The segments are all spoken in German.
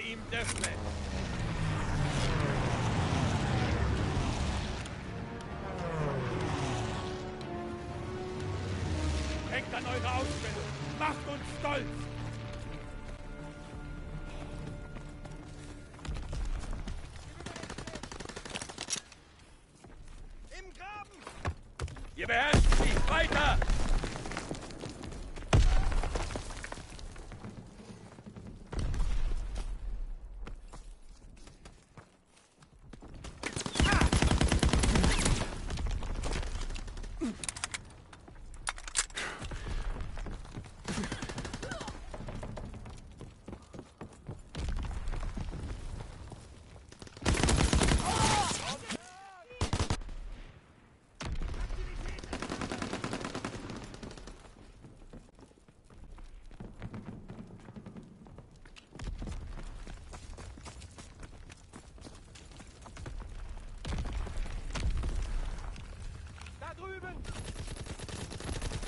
Team Deathmatch. Denkt an eure Ausbildung. Macht uns stolz. Im Graben! Ihr beherrscht sie! Weiter!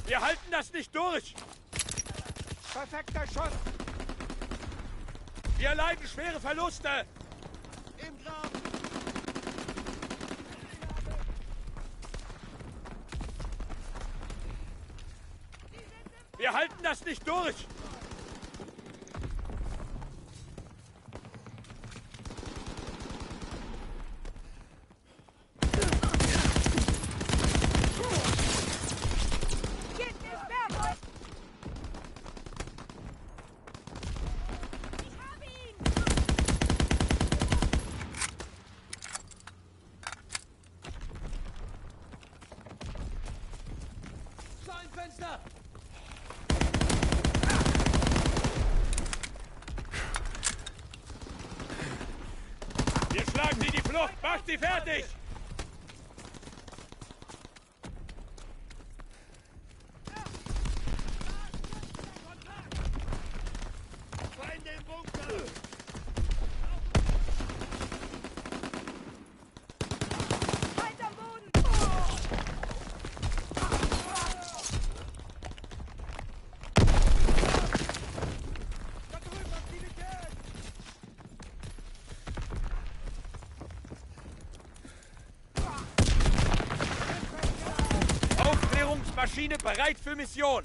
Wir halten das nicht durch! Perfekter Schuss! Wir erleiden schwere Verluste! Im Graben! Wir halten das nicht durch! Fenster! Wir schlagen sie die Flucht! Macht sie fertig! Feinde im Bunker! Maschine bereit für Mission.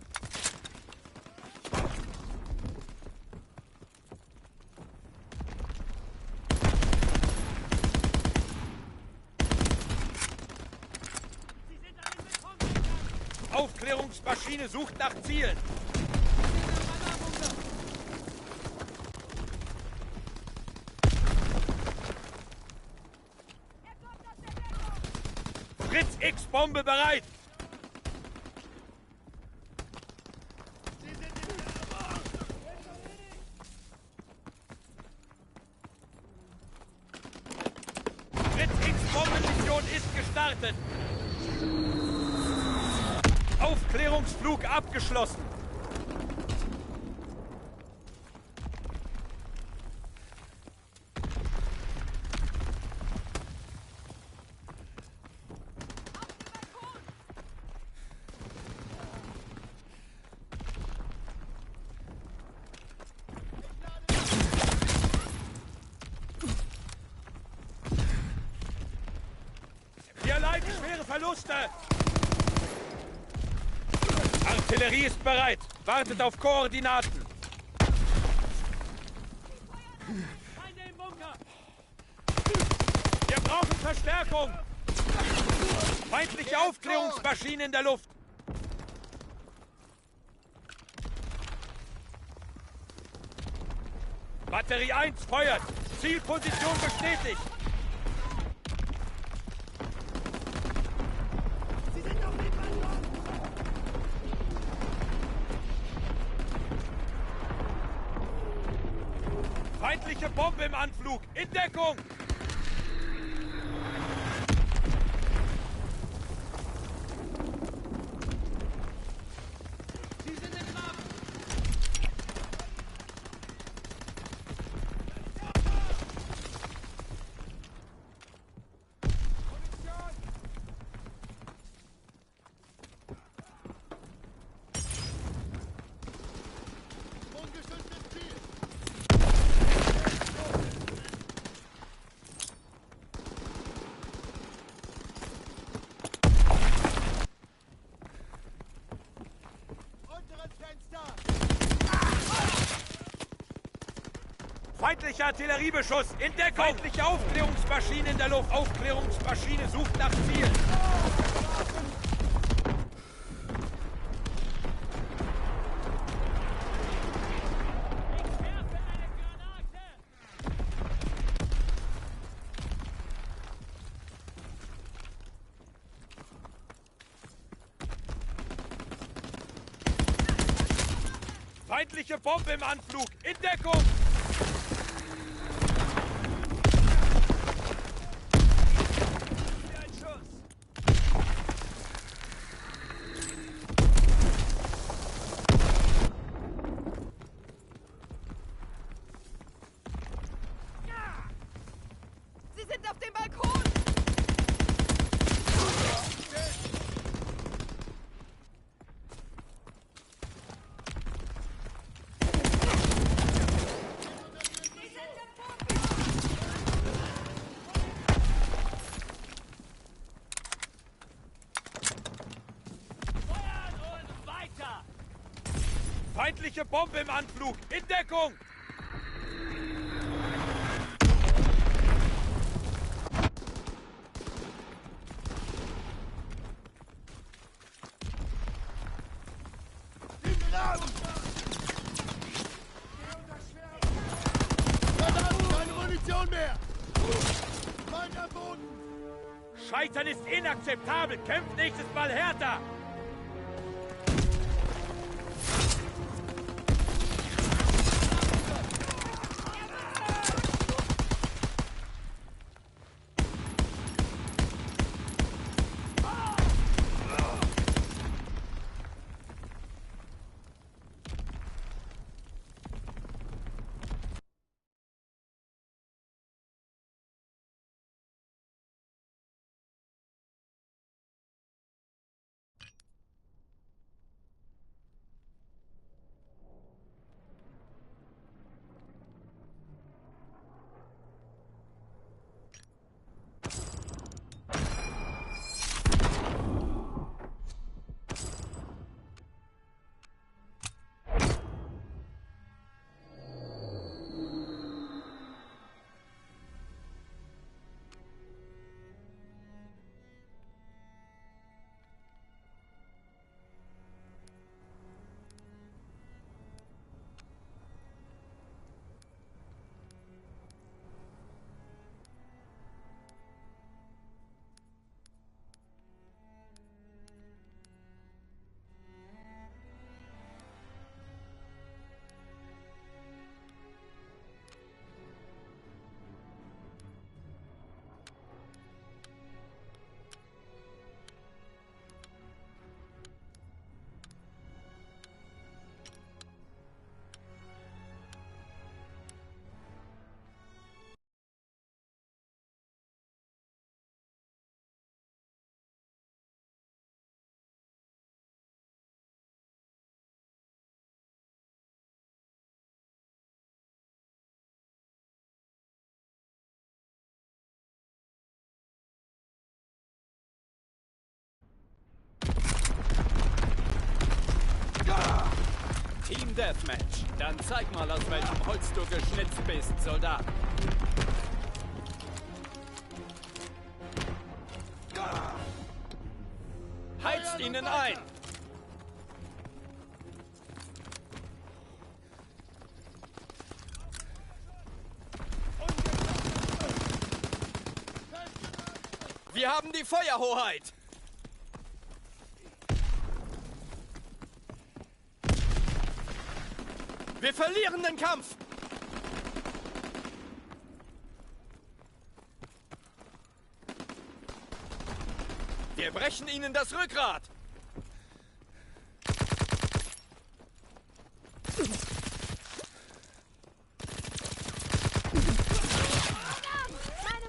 Aufklärungsmaschine sucht nach Zielen. Fritz X-Bombe bereit. Bombenmission ist gestartet. Aufklärungsflug abgeschlossen. Wir erleiden schwere Verluste. Artillerie ist bereit. Wartet auf Koordinaten. Feinde im Bunker. Wir brauchen Verstärkung. Feindliche Aufklärungsmaschine in der Luft. Batterie 1 feuert. Zielposition bestätigt. Feindliche Bombe im Anflug! In Deckung! Sie sind im Graben! Ungeschütztes Ziel! Feindlicher Artilleriebeschuss! In Deckung! Feindliche Aufklärungsmaschine in der Luft! Aufklärungsmaschine sucht nach Ziel! Feindliche Bombe im Anflug! In Deckung! Sie sind auf dem Balkon! Feindliche Bombe im Anflug! In Deckung! Verdammt, keine Munition mehr! Feind am Boden! Scheitern ist inakzeptabel! Kämpft nächstes Mal härter! Team Deathmatch. Dann zeig mal, aus welchem Holz du geschnitzt bist, Soldat. Heizt ihnen ein! Wir haben die Feuerhoheit! Wir verlieren den Kampf! Wir brechen ihnen das Rückgrat!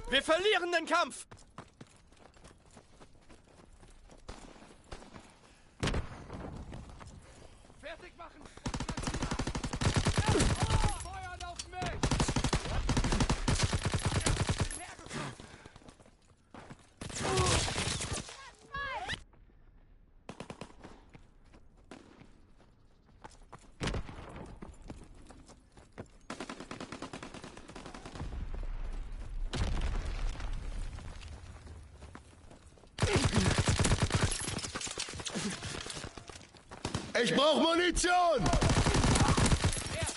Wir verlieren den Kampf! Fertig machen! Feuern auf mich! Ich brauche Munition! Er ist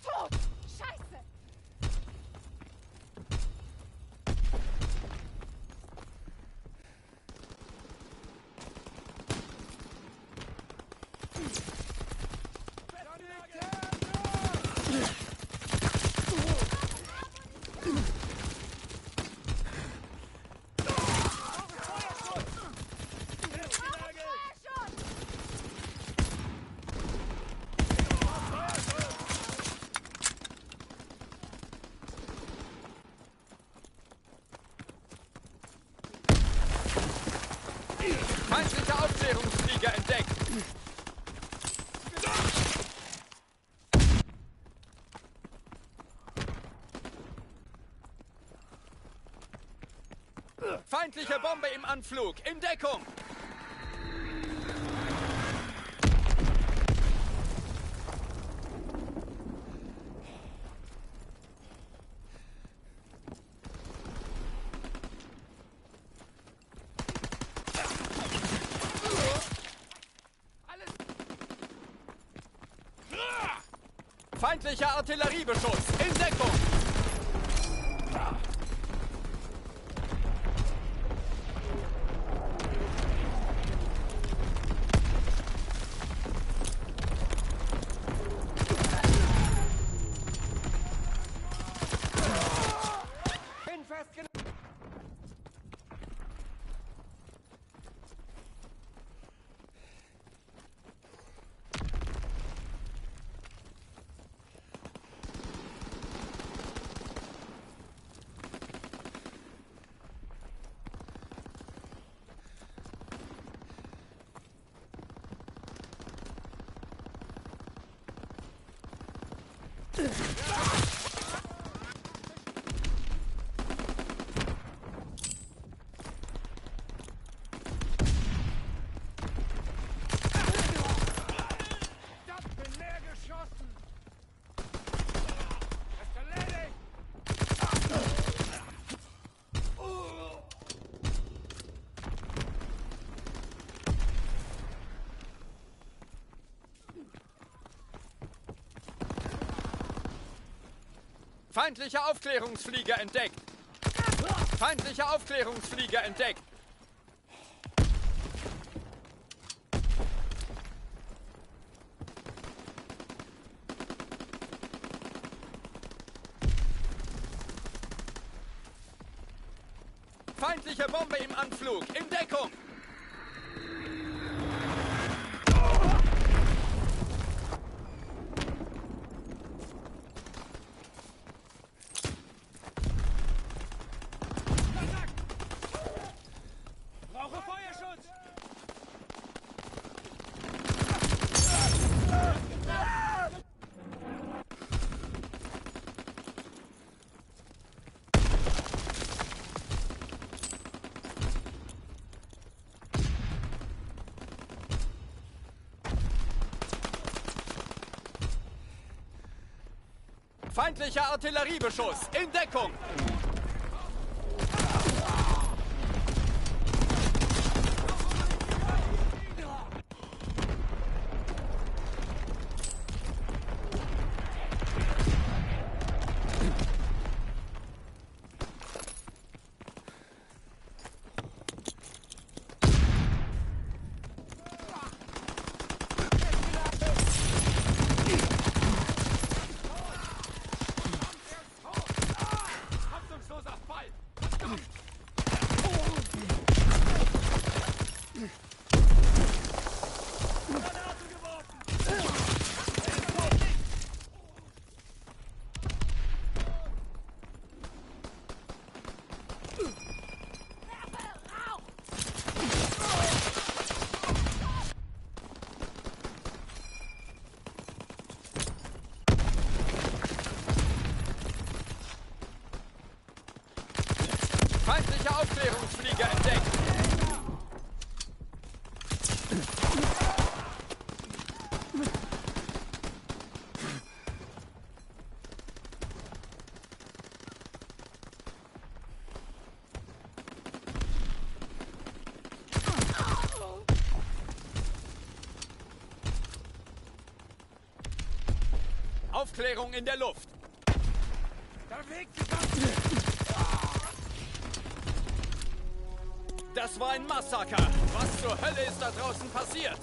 tot! Scheiße! Feindlicher Aufklärungsflieger entdeckt. Feindliche Bombe im Anflug. In Deckung. Feindlicher Artilleriebeschuss. In Deckung. Feindlicher Aufklärungsflieger entdeckt. Feindlicher Aufklärungsflieger entdeckt. Feindliche Bombe im Anflug. In Deckung. Brauche Feuerschutz! Feindlicher Artilleriebeschuss. In Deckung. Hoffnungsloser Fall! Granate geworfen! Feindlicher Aufklärungsflieger entdeckt. Aufklärung in der Luft. Da bewegt sich was! Das war ein Massaker. Was zur Hölle ist da draußen passiert?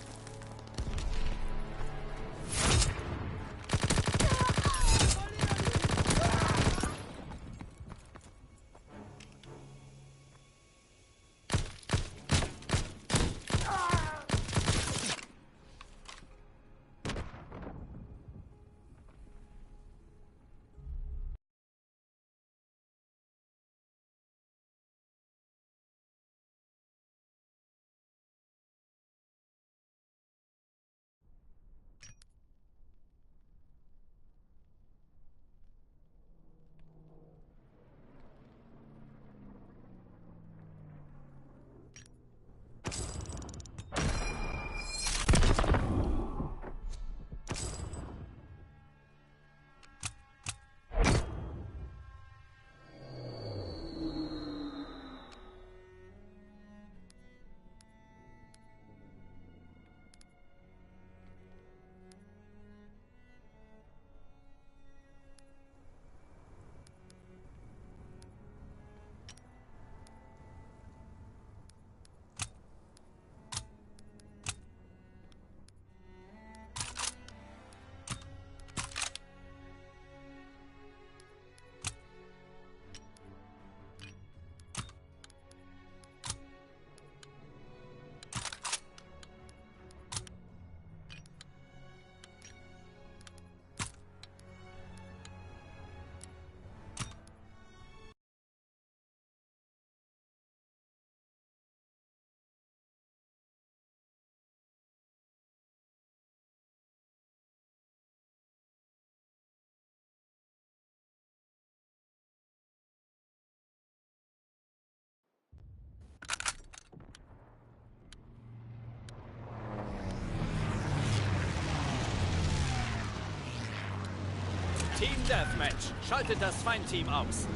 Team Deathmatch. Schaltet das Feindteam aus.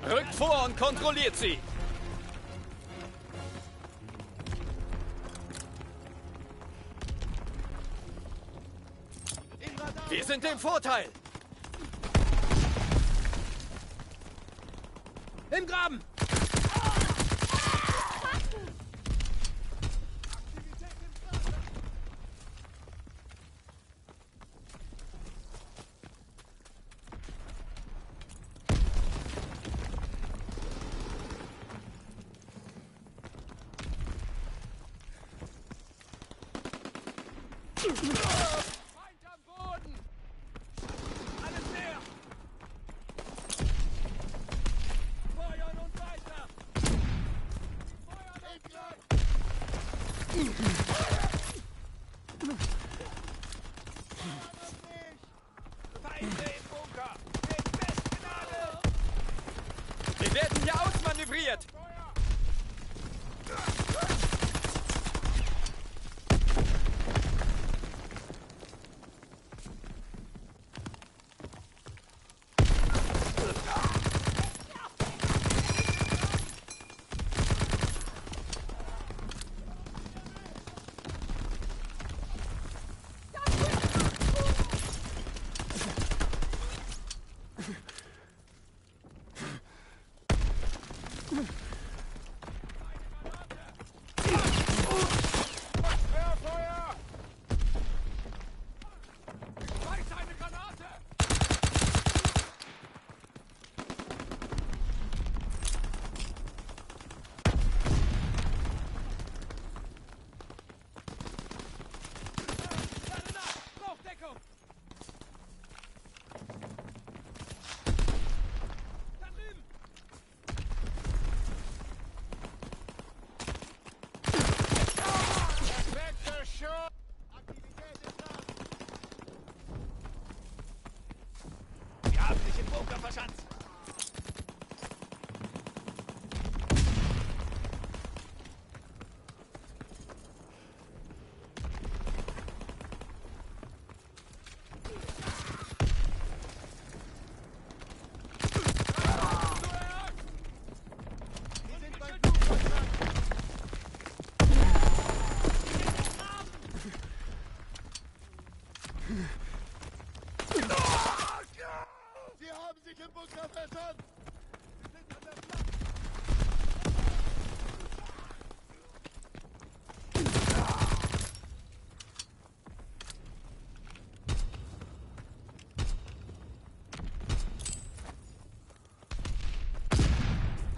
Rückt vor und kontrolliert sie. Wir sind im Vorteil. Im Graben. Feind am Boden! Alles leer! Feuern und weiter! Feuern und weiter! Feinde im Bunker! Mit Bestgnade! Wir werden hier ausmanövriert. Bunker verstanden! Wir sind an der Platz!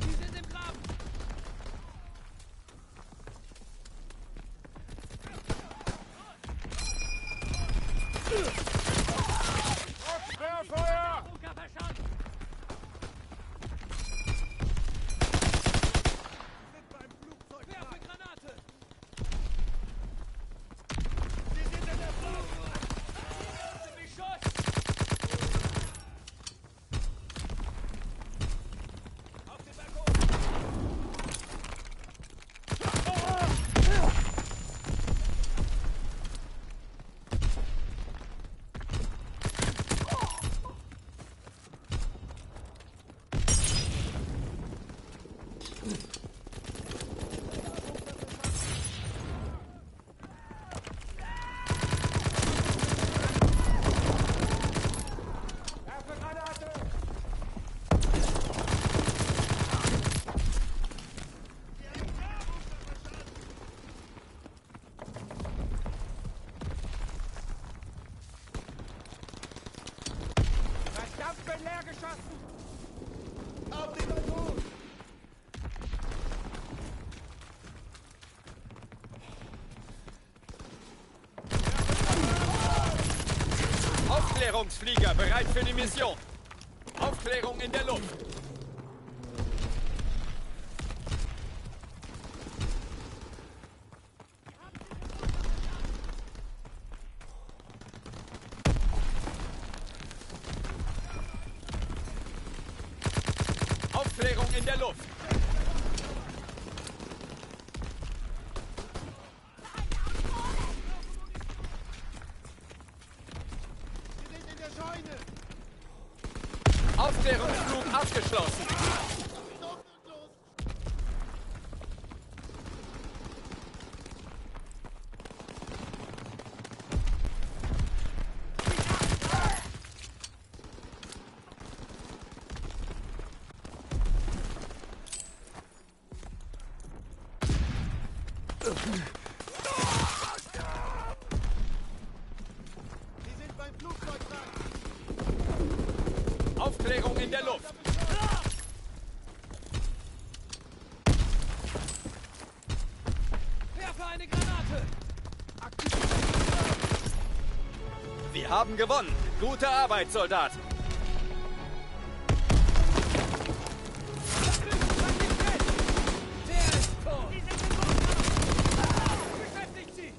Sie sind im Graben! Querfeuer! Bunker verstanden! Wir sind beim Flugzeug! Werfe Granate! Sie sind in der Flucht! Beschuss! Auf den Balkon! Werfe Granate! Verdammt, bin leer geschossen! Auf den Balkon! Aufklärungsflieger bereit für die Mission. Aufklärung in der Luft. Aufklärung in der Luft. Sie sind in der Scheune! Aufklärungsflug abgeschlossen. Los und los! Sie sind beim Flugzeug dran! Aufklärung in der Luft. Werfe eine Granate! Wir haben gewonnen. Gute Arbeit, Soldat. Der ist tot! Beschäftigt sie!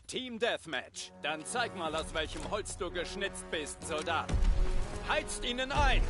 Team Deathmatch. Dann zeig mal, aus welchem Holz du geschnitzt bist, Soldat. Heizt ihnen ein!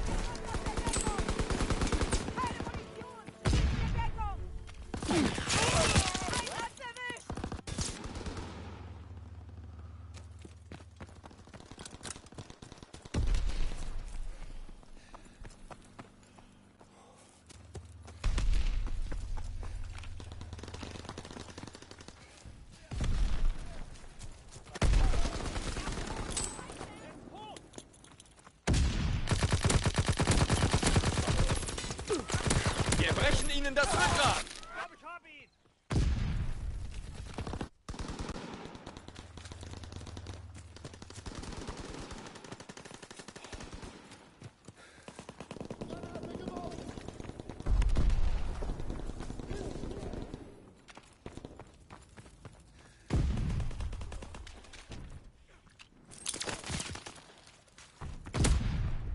Wir brechen ihnen das Rückgrat! Ich hab ihn!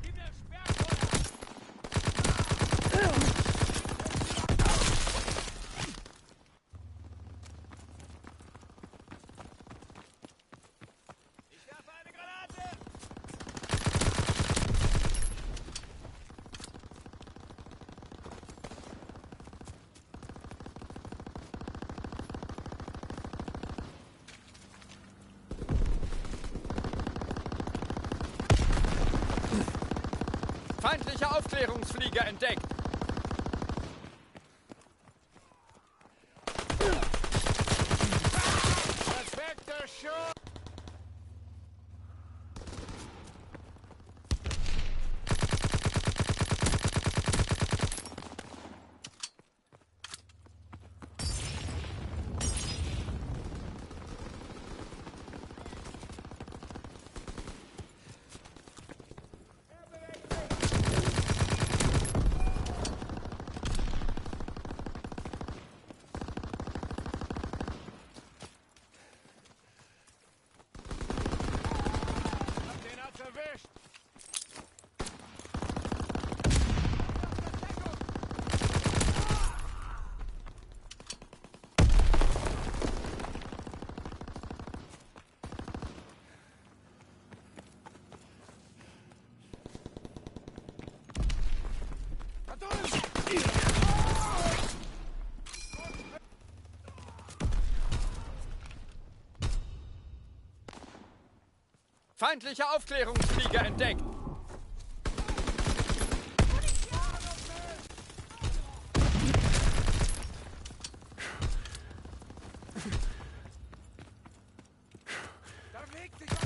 Gib mir Sperrfeuer! Ich werfe eine Granate! Feindlicher Aufklärungsflieger entdeckt! Perfekter Schuss! Den hat's erwischt! Feindlicher Aufklärungsflieger entdeckt! Da bewegt sich was!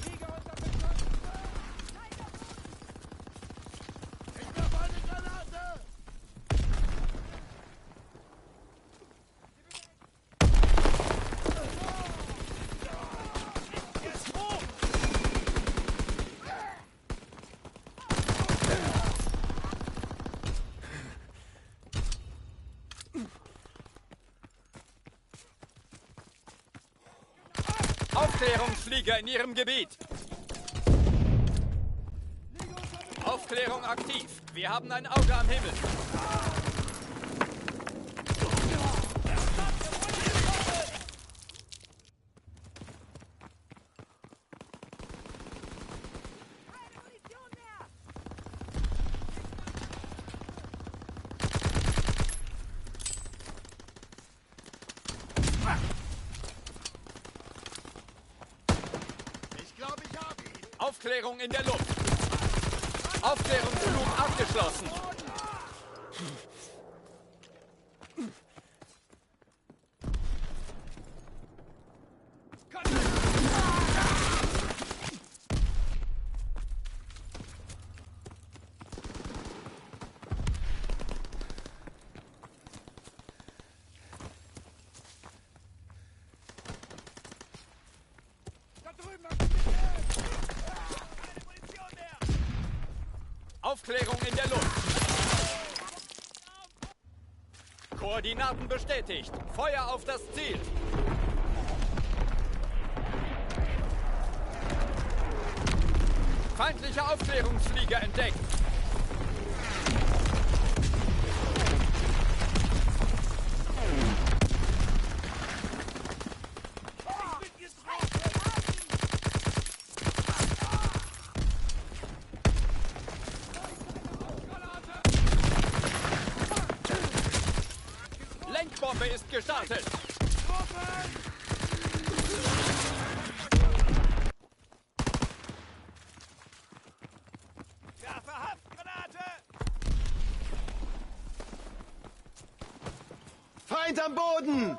Flieger unter Beschuss! Ich werfe eine Granate! Jetzt hoch! Aufklärungsflieger in ihrem Gebiet! Aufklärung aktiv! Wir haben ein Auge am Himmel! Keine Munition mehr! Ich glaube, ich habe ihn! Aufklärung in der Luft! Aufklärungsflug abgeschlossen! Da drüben! Keine Munition mehr! Aufklärung in der Luft. Koordinaten bestätigt. Feuer auf das Ziel. Feindlicher Aufklärungsflieger entdeckt. Lenkbombe ist gestartet. Feind am Boden!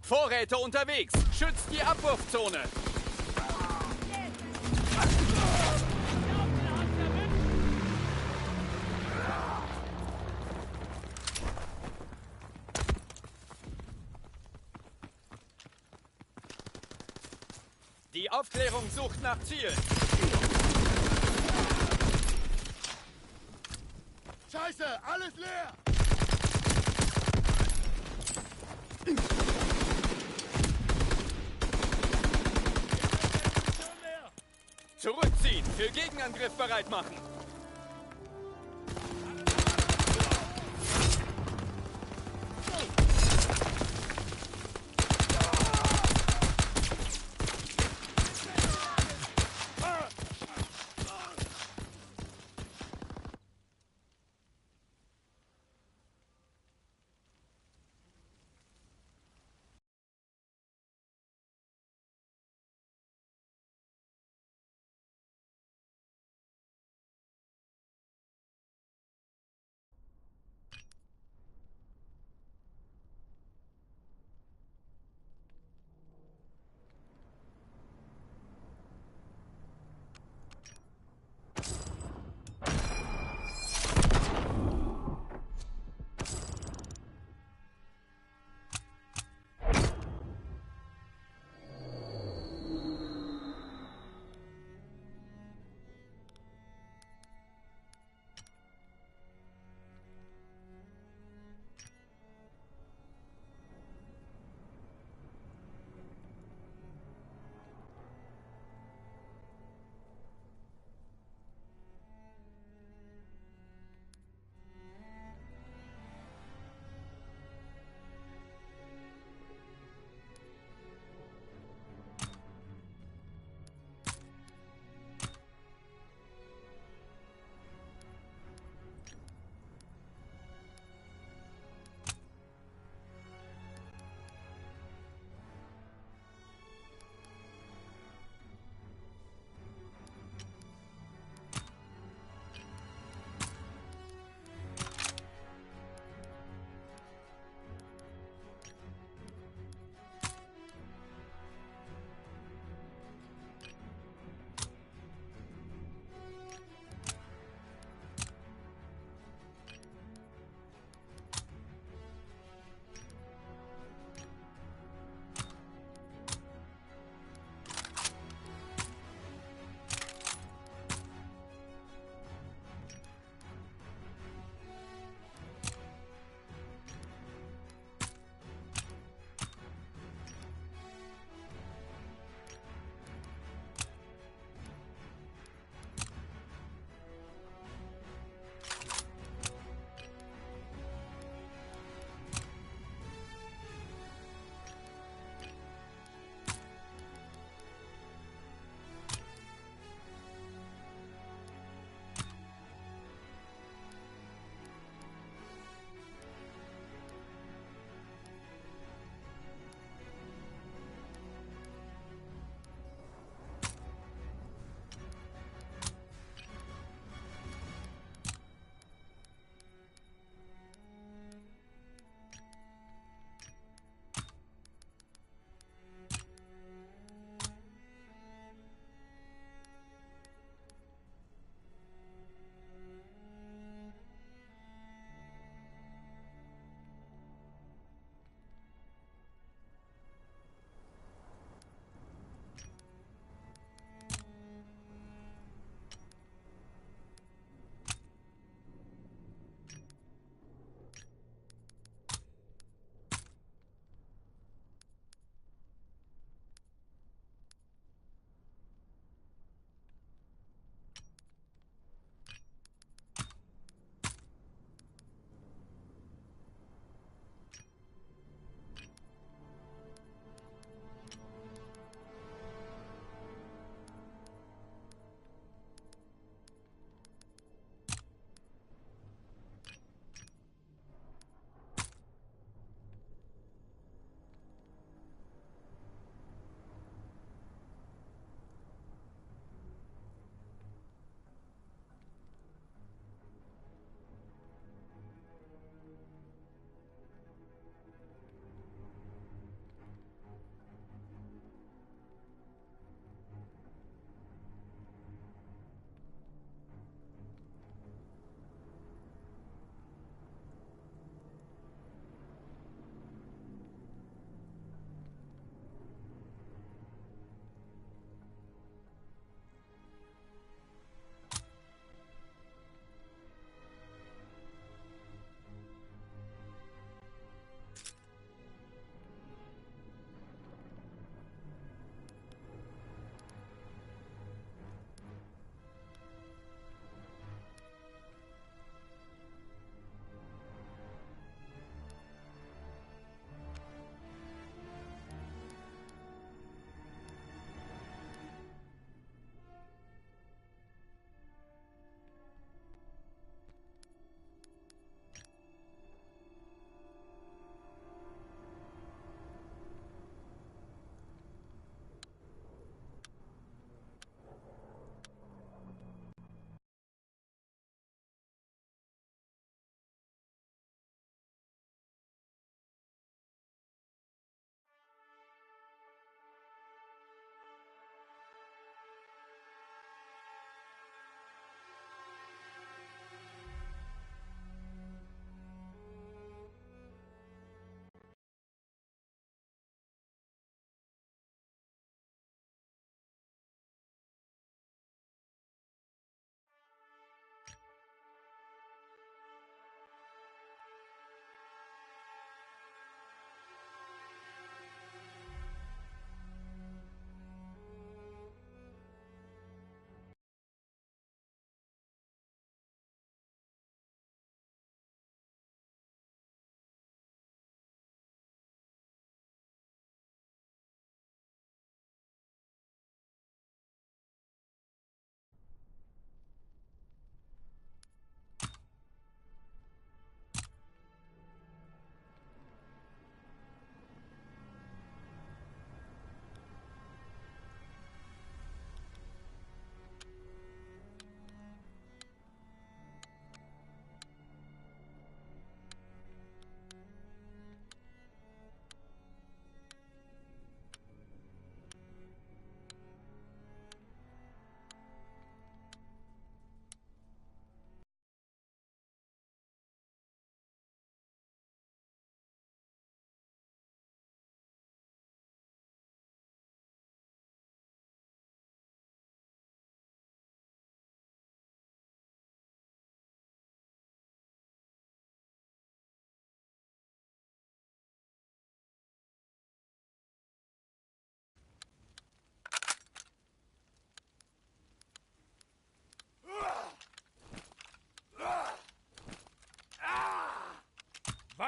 Vorräte unterwegs. Schützt die Abwurfzone. Die Aufklärung sucht nach Zielen. Scheiße, alles leer! Zurückziehen. Für Gegenangriff bereit machen.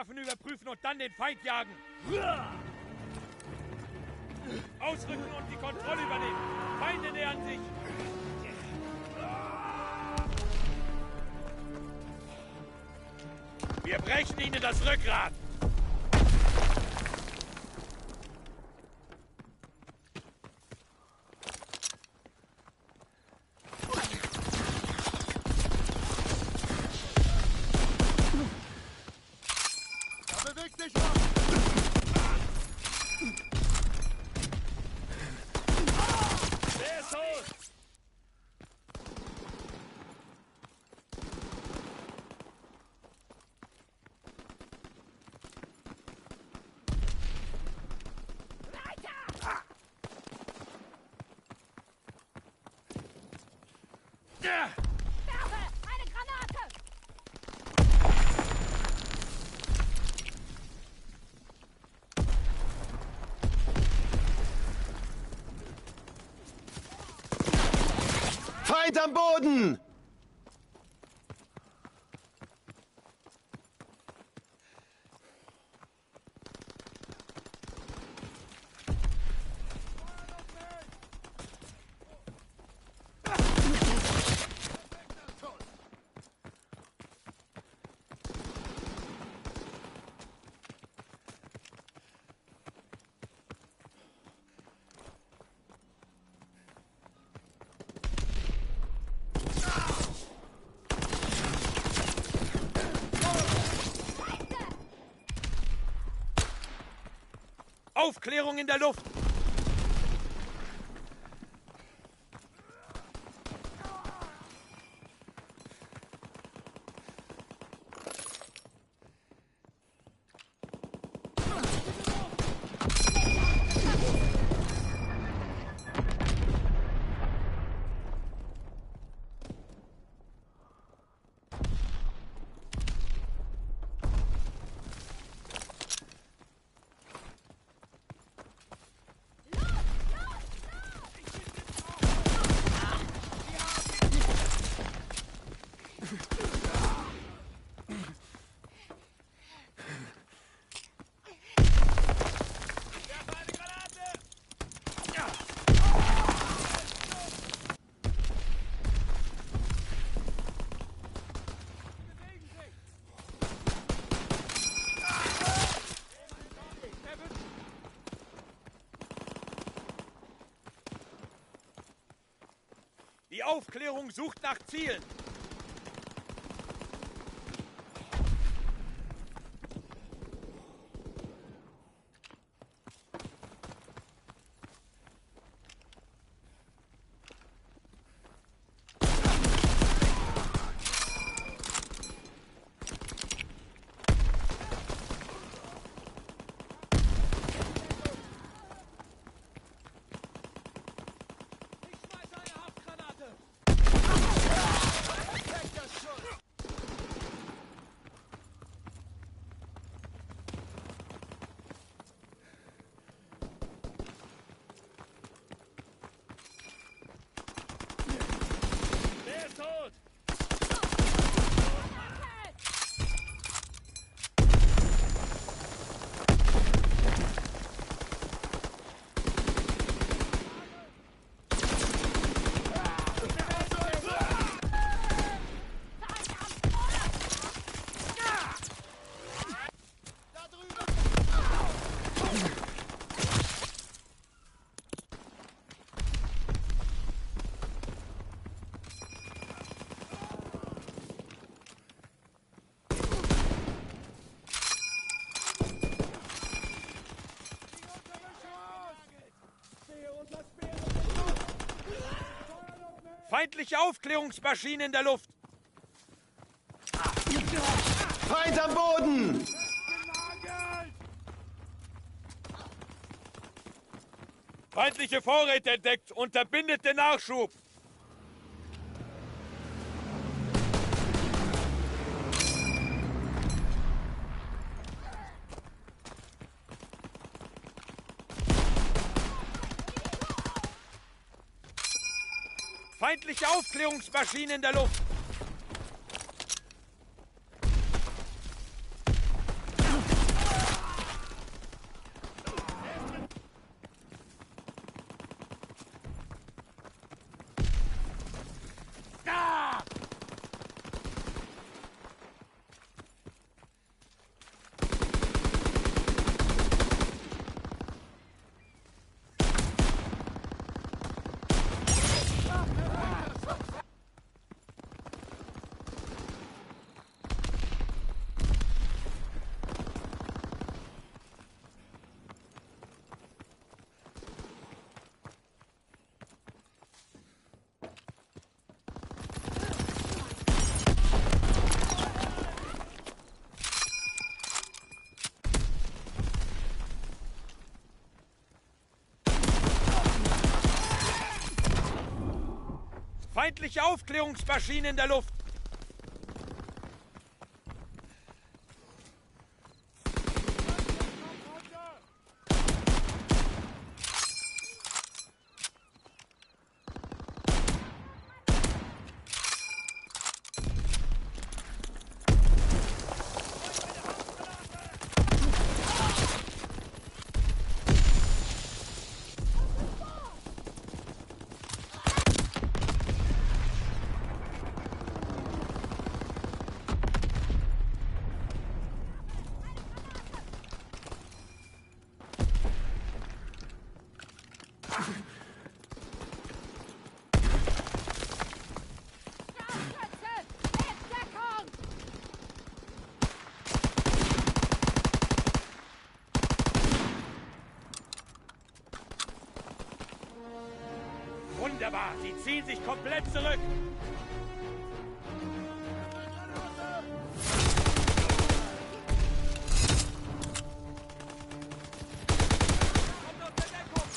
Waffen überprüfen und dann den Feind jagen. Ausrücken und die Kontrolle übernehmen. Feinde nähern sich. Wir brechen ihnen das Rückgrat. Da bewegt sich was! Wer ist tot? Werfe! Eine Granate! Feind am Boden! Aufklärung in der Luft. Die Aufklärung sucht nach Zielen. Wer ist tot? Da drüben! Feindliche Aufklärungsmaschine in der Luft. Feind am Boden! Feindliche Vorräte entdeckt. Unterbindet den Nachschub. Feindliche Aufklärungsmaschine in der Luft. Feindliche Aufklärungsmaschine in der Luft! Wunderbar, sie ziehen sich komplett zurück. Kommt aus der Deckung.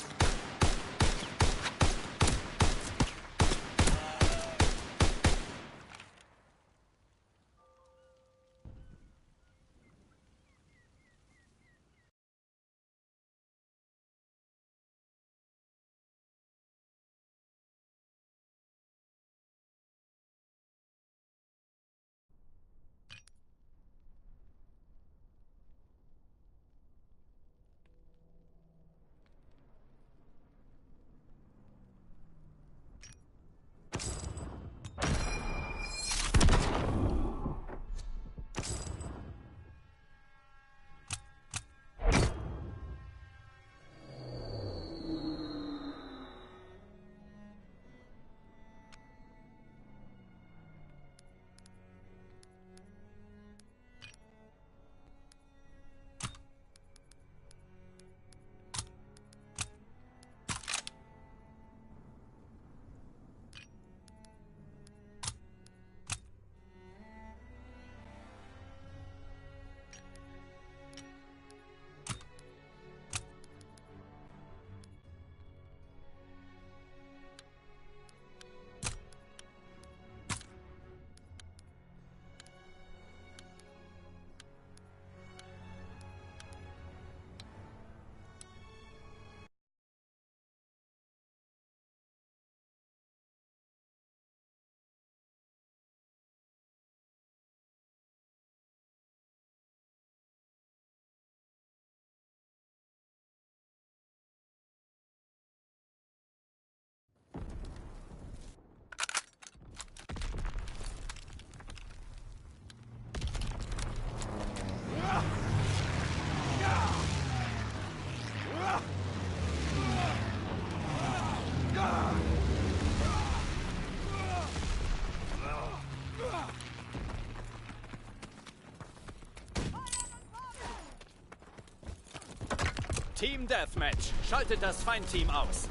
Team Deathmatch. Schaltet das Feindteam aus.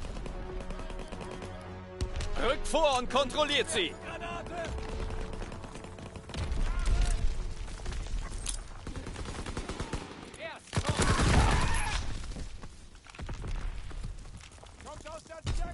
Rückt vor und kontrolliert sie. Kommt aus der Deckung!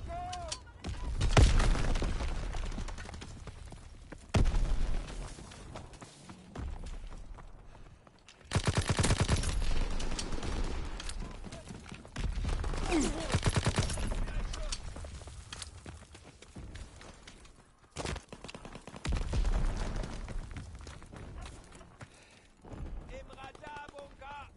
Im Radarbunker!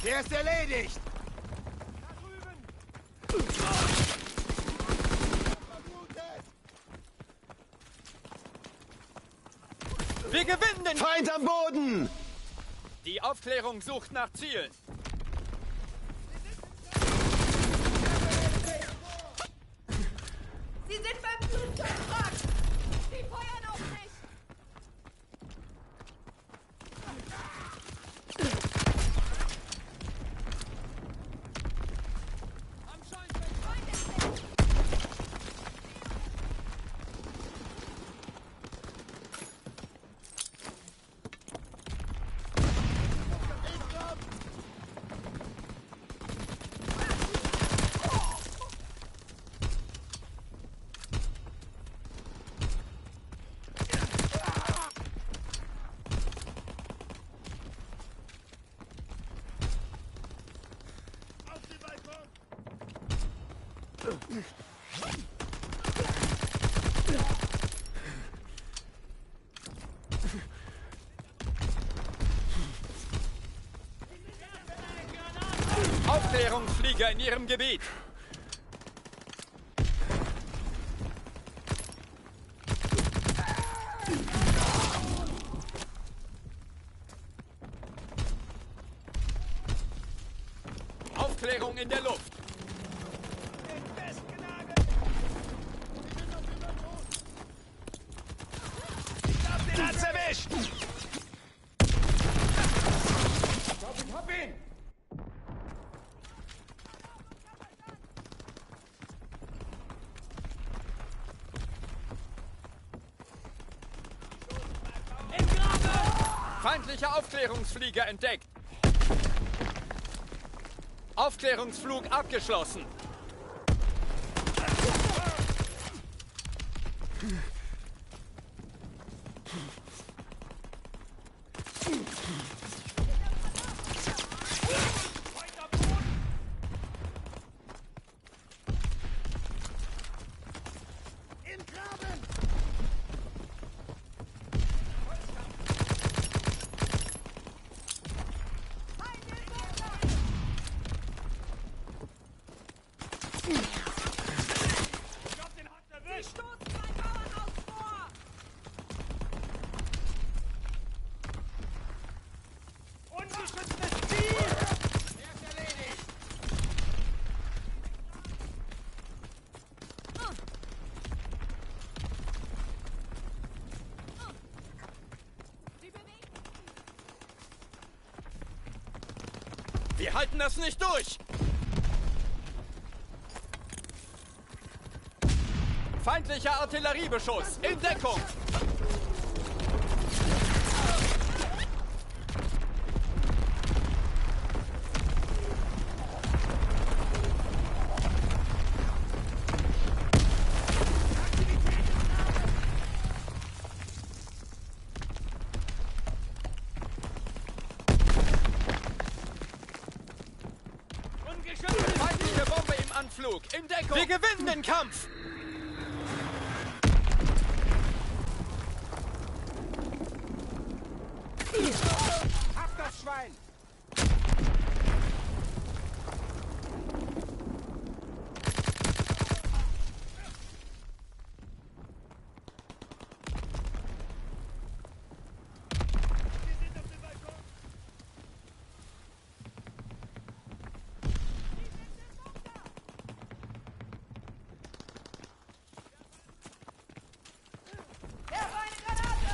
Der ist erledigt! Wir gewinnen den... Feind am Boden! Die Aufklärung sucht nach Zielen. Sie sind beim Flugzeug! Sie feuern auf mich! Aufklärungsflieger in Ihrem Gebiet. Aufklärung in der Luft. Den hat's erwischt! Hab ihn! Feindlicher Aufklärungsflieger entdeckt. Aufklärungsflug abgeschlossen. Im Graben! Sie stoßen mein Bauernhaus vor! Ungeschütztes Ziel! Er ist erledigt! Sie bewegen! Wir halten das nicht durch. Feindlicher Artilleriebeschuss. In Deckung. Ungeschütztes Feindliche Bombe im Anflug. In Deckung. Wir gewinnen den Kampf. Habt das Schwein! Werf eine Granate!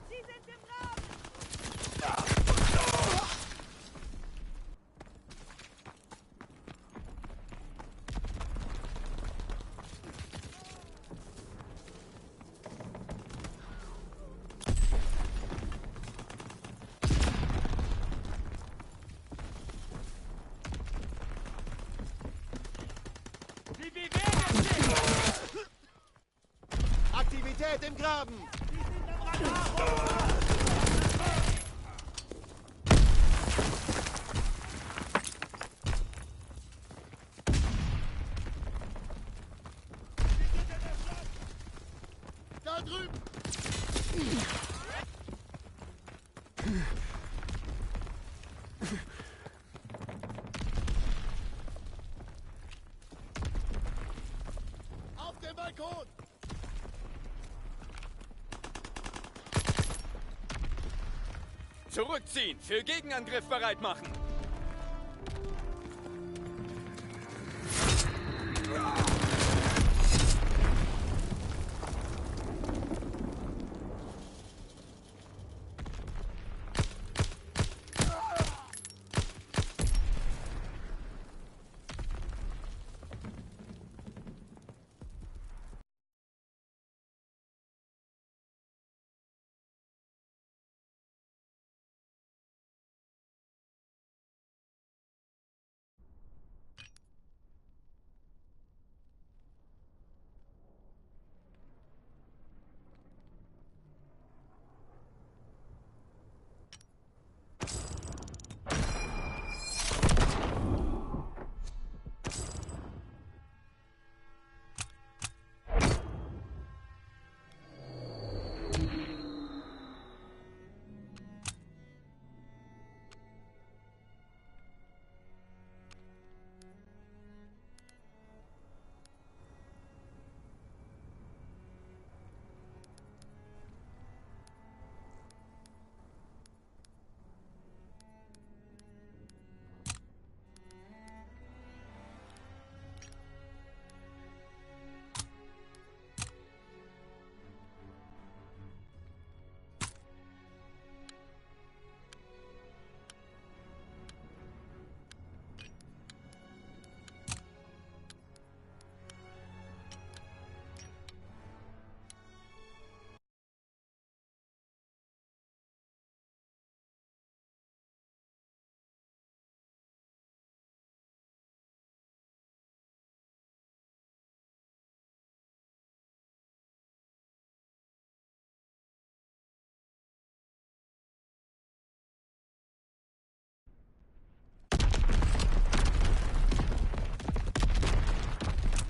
Sie sind im Graben! Sie bewegen sich! Aktivität im Graben! Da drüben! Auf dem Balkon! Zurückziehen. Für Gegenangriff bereit machen.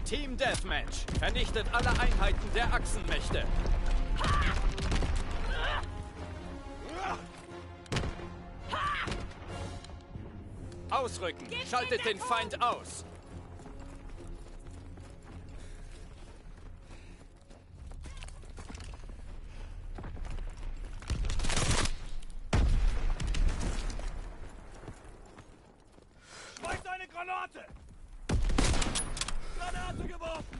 Team Deathmatch. Vernichtet alle Einheiten der Achsenmächte. Ausrücken. Schaltet den Feind aus. Schmeiß eine Granate! Granate geworfen!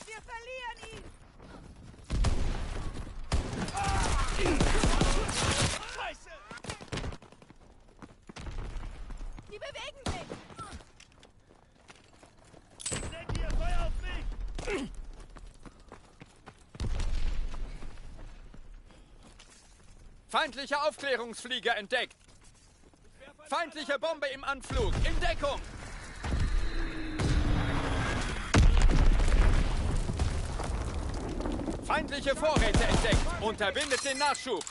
Wir verlieren ihn! Scheiße! Die bewegen sich! Seht ihr, Feuer auf mich! Feindlicher Aufklärungsflieger entdeckt. Feindliche Bombe im Anflug. In Deckung. Feindliche Vorräte entdeckt. Unterbindet den Nachschub.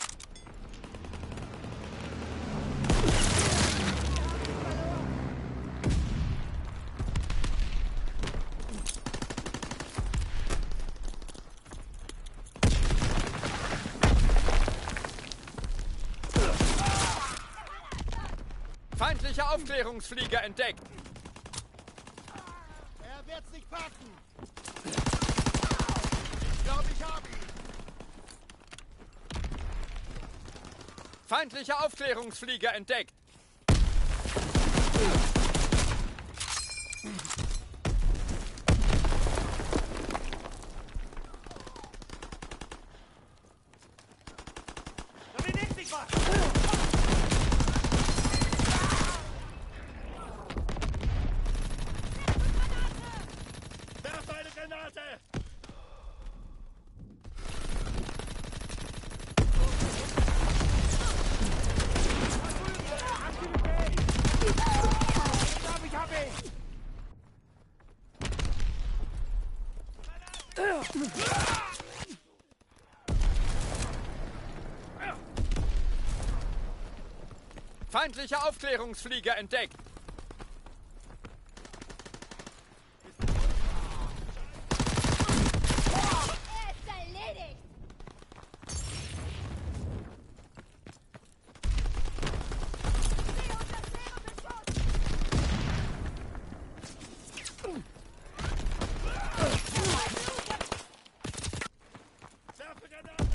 Feindlicher Aufklärungsflieger entdeckt. Er wird's nicht packen. Ich glaube, ich hab ihn. Feindlicher Aufklärungsflieger entdeckt. Da bewegt sich was! Werft eine Granate! Ich glaube, ich hab ihn! Feindlicher Aufklärungsflieger entdeckt. Er ist erledigt! Werfe Granate!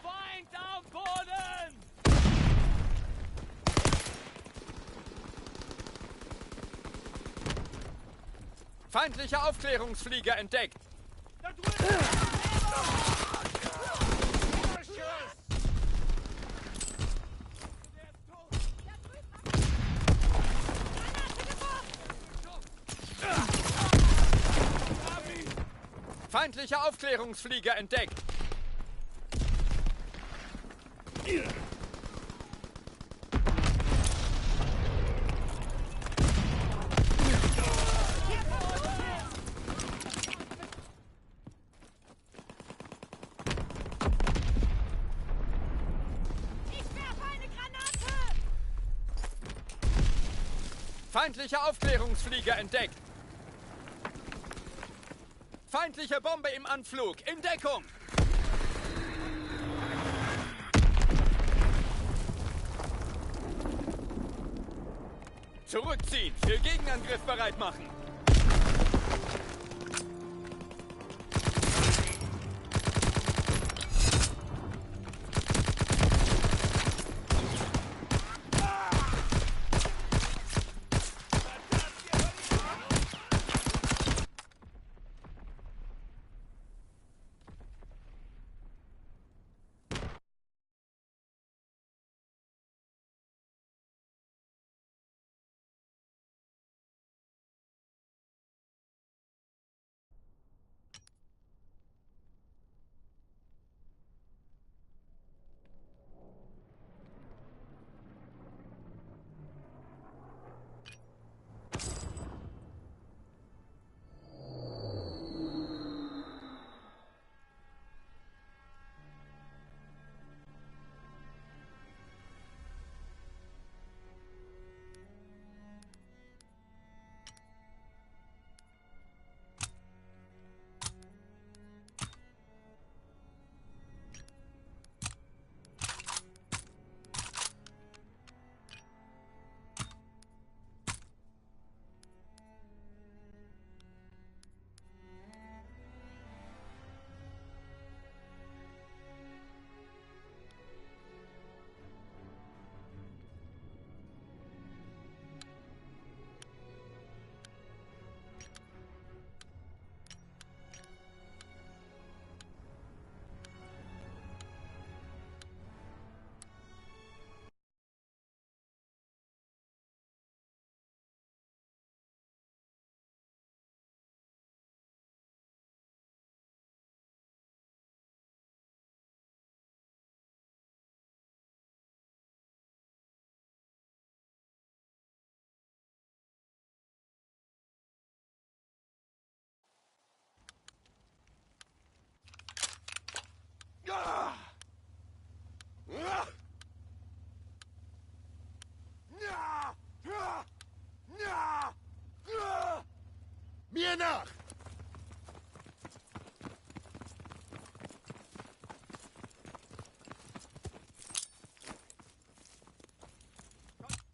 Feind am Boden! Feindlicher Aufklärungsflieger entdeckt. Da drüben! Feindlicher Aufklärungsflieger entdeckt. Ich werfe eine Granate! Feindlicher Aufklärungsflieger entdeckt. Feindliche Bombe im Anflug. In Deckung. Zurückziehen. Für Gegenangriff bereit machen.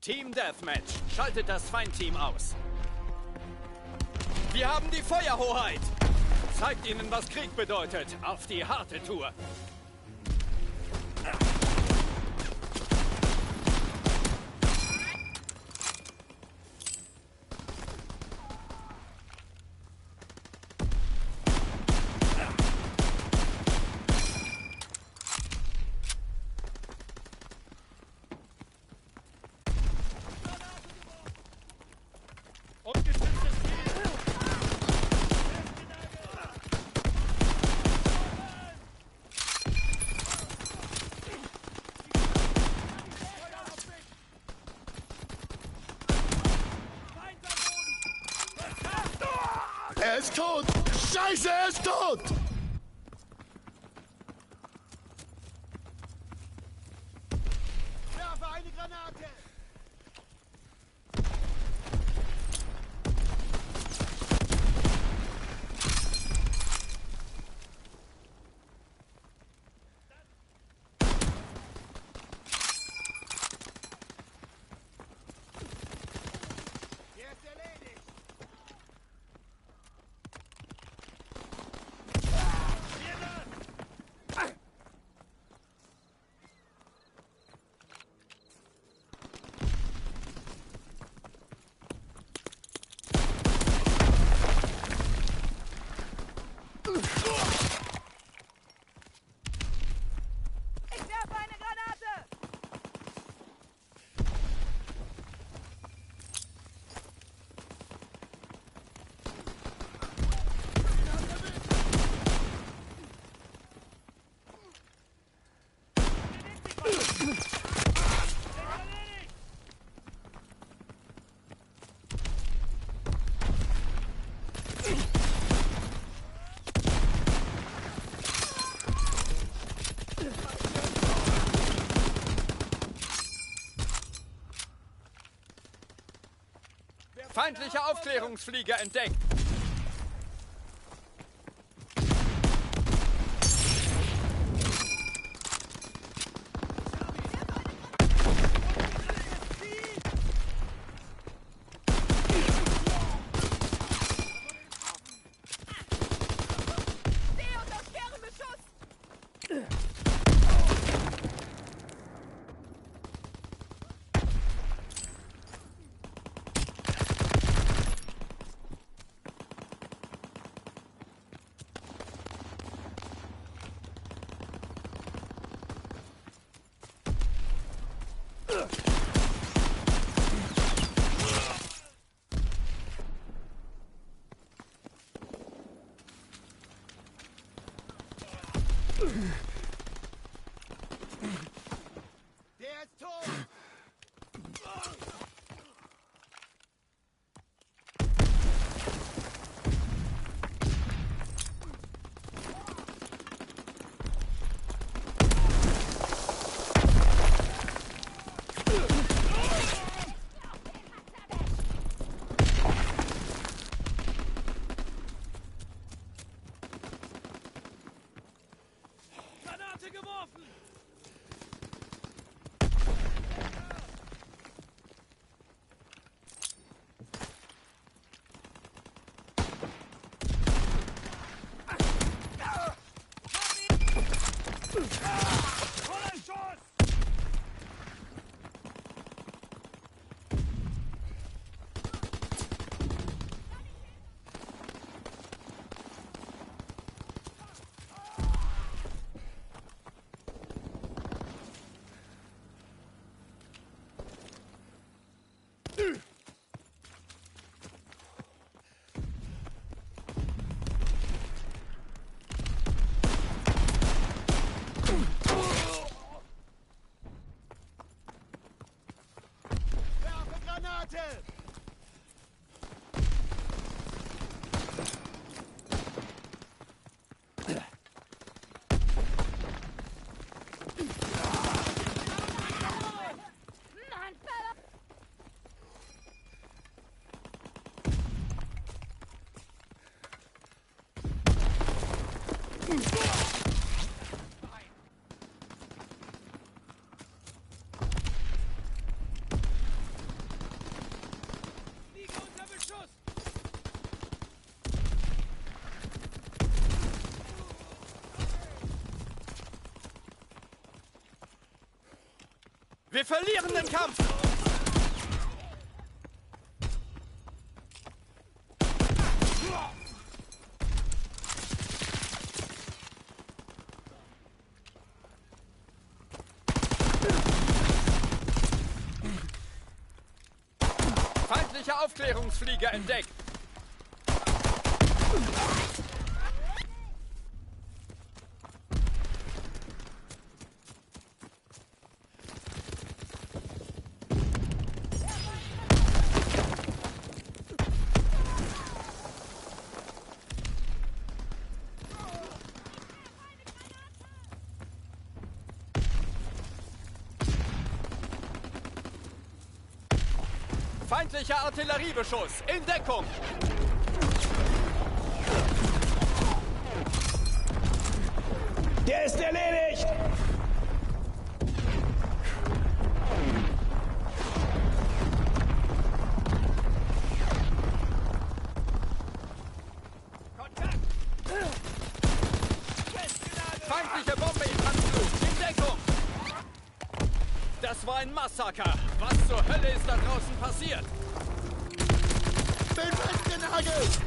Team Deathmatch, schaltet das Feindteam aus. Wir haben die Feuerhoheit. Zeigt ihnen, was Krieg bedeutet. Auf die harte Tour. Er ist tot! Scheiße, er ist tot! Werfe eine Granate! Er ist erledigt! Ich werfe eine Granate! Feindlicher Aufklärungsflieger entdeckt. Sehe unter schwerem Beschuss! Wir verlieren den Kampf! Feindlicher Aufklärungsflieger entdeckt! Feindlicher Artilleriebeschuss! In Deckung! Der ist erledigt! Feindliche Bombe im Anflug! In Deckung! Das war ein Massaker! Was zur Hölle ist da draußen passiert? Bin festgenagelt!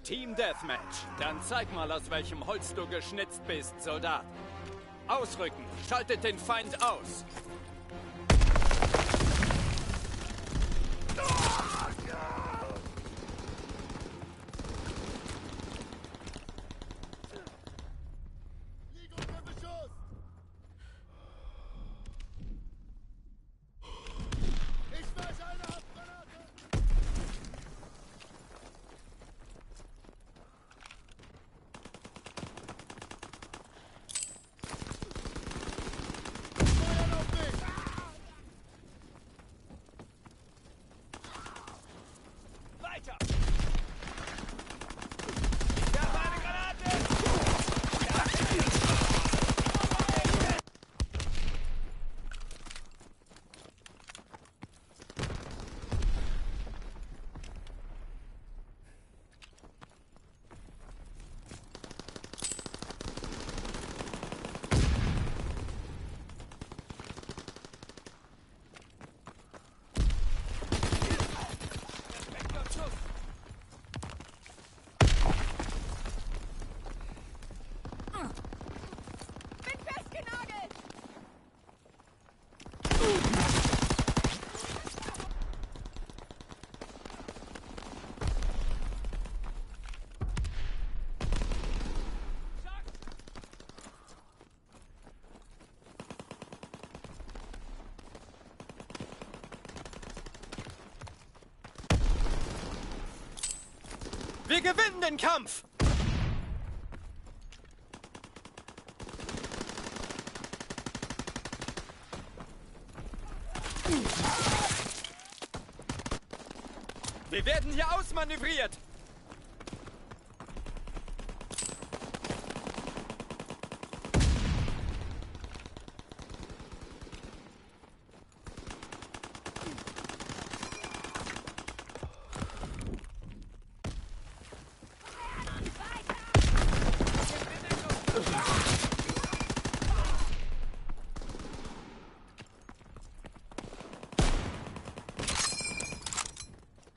Team Deathmatch. Dann zeig mal, aus welchem Holz du geschnitzt bist, Soldat. Ausrücken. Schaltet den Feind aus. Lieg unter Beschuss! Ich schmeiße eine Handgranate! Feuern auf mich! Wir gewinnen den Kampf! Wir werden hier ausmanövriert!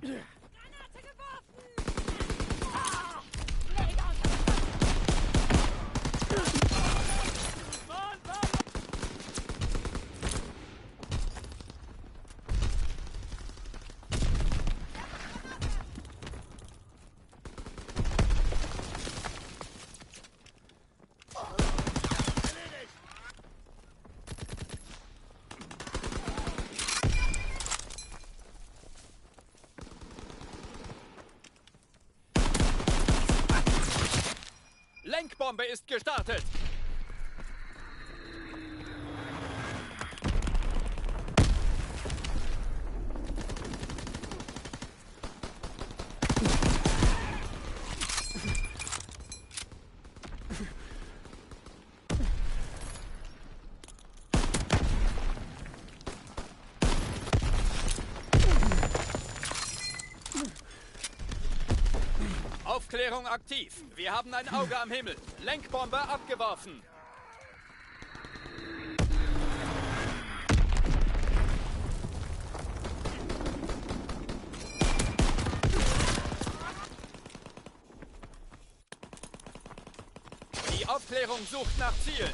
Granate geworfen! Ah! Mega Lenkbombe ist gestartet! Aufklärung aktiv. Wir haben ein Auge am Himmel. Lenkbombe abgeworfen. Die Aufklärung sucht nach Zielen.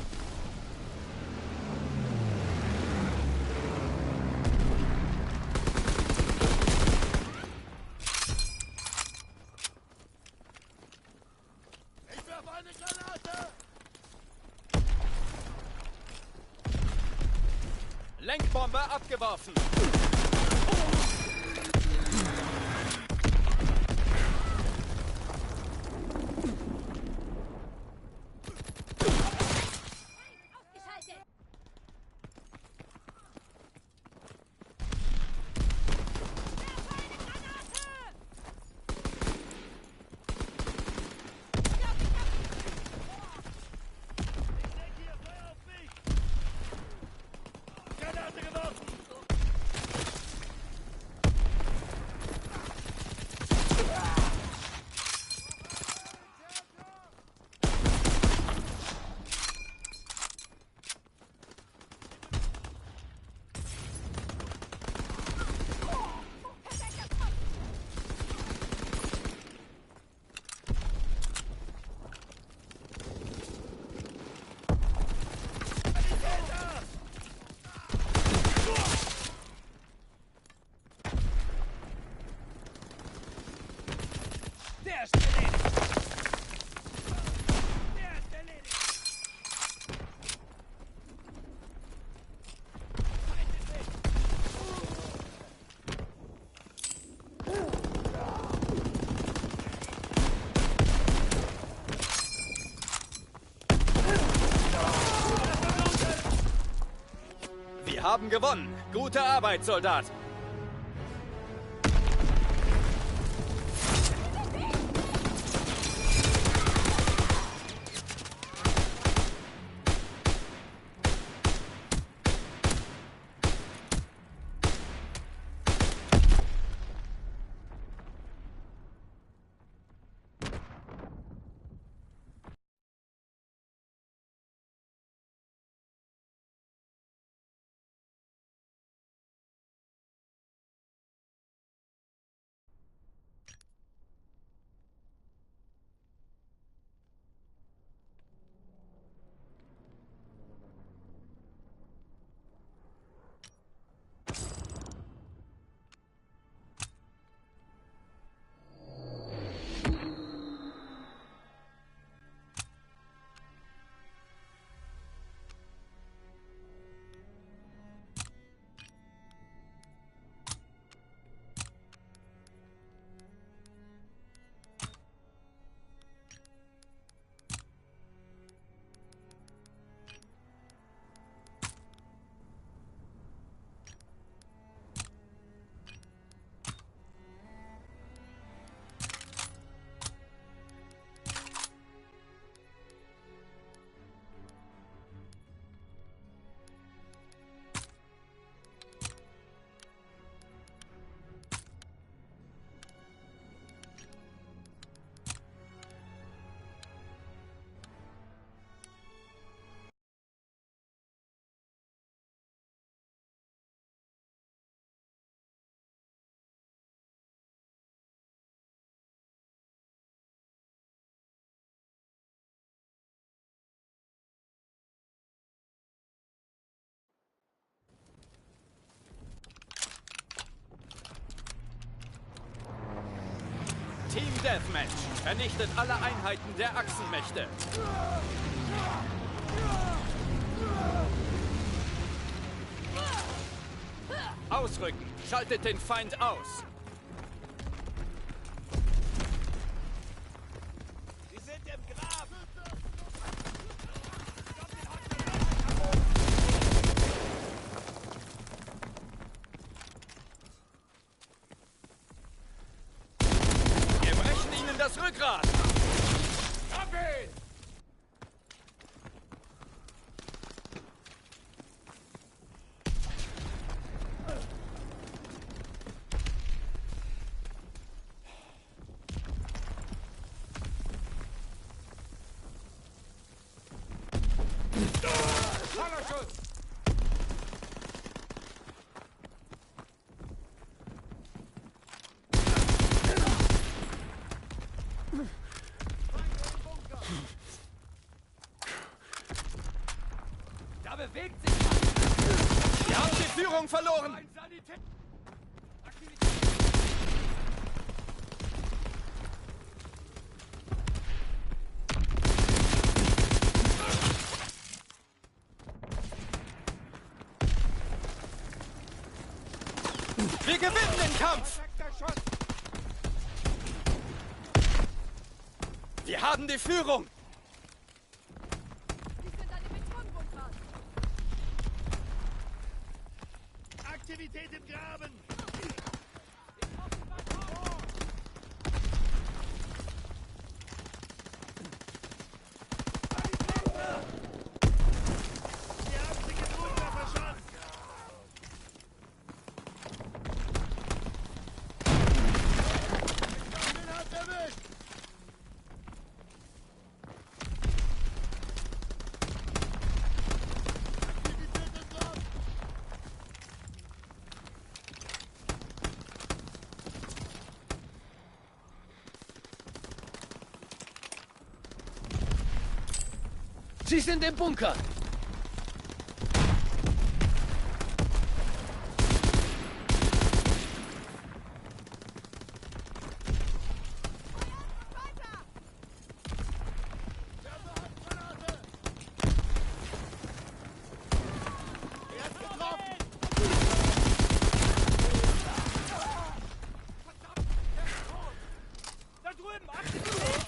Ich werfe eine Granate! Lenkbombe abgeworfen. ausgeschaltet! Werfe eine Granate! Ich denke hier Feuer auf mich! Granate geworfen! Der ist erledigt! Der ist erledigt! Feind in Sicht! Wir haben gewonnen. Gute Arbeit, Soldat. Deathmatch. Vernichtet alle Einheiten der Achsenmächte. Ausrücken. Schaltet den Feind aus. Sie sind im Grab! Wir brechen ihnen das Rückgrat. Hab ihn! Feuerschuss! Da bewegt sich was! Wir haben die Führung verloren. Ein Sanitär... Wir gewinnen den Kampf. Wir haben die Führung. Die sind an den Betonbunkern. Aktivität im Graben! Wir haben sich im Bunker verschanzt! Den hat erwischt! Aktivität im Graben! Sie sind im Bunker. Weiter! Granate! Er ist getroffen! Da drüben! Aktivität!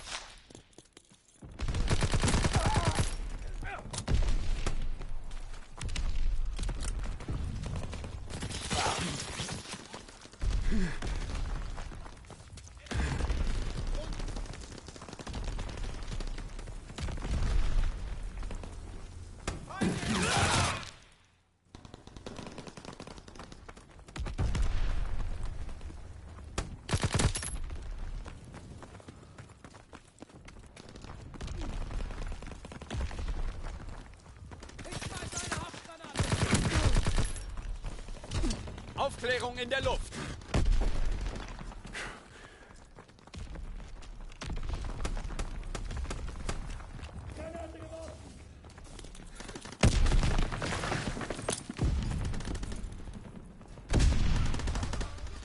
Aufklärung in der Luft.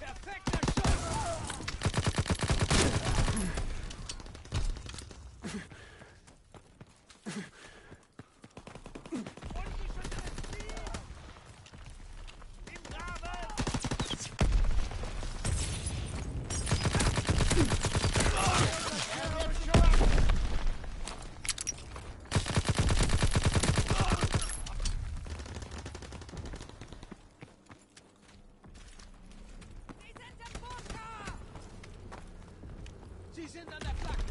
Perfekter Schuss! Im Graben! Die sind im Bunker! Sie sind an der Flagge!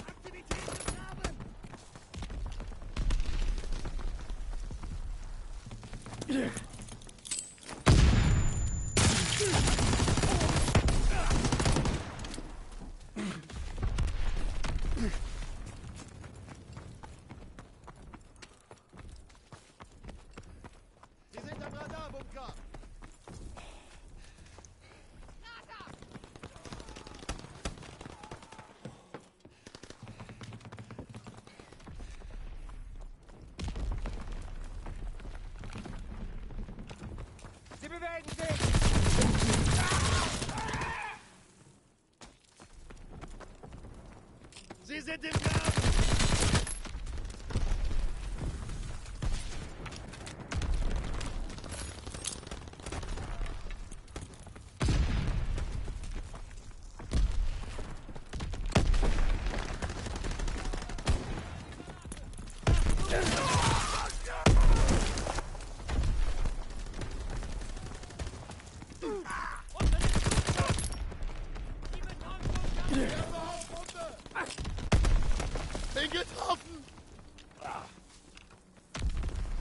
Aktivität im Graben! Sie sind am Radarbunker! Radar!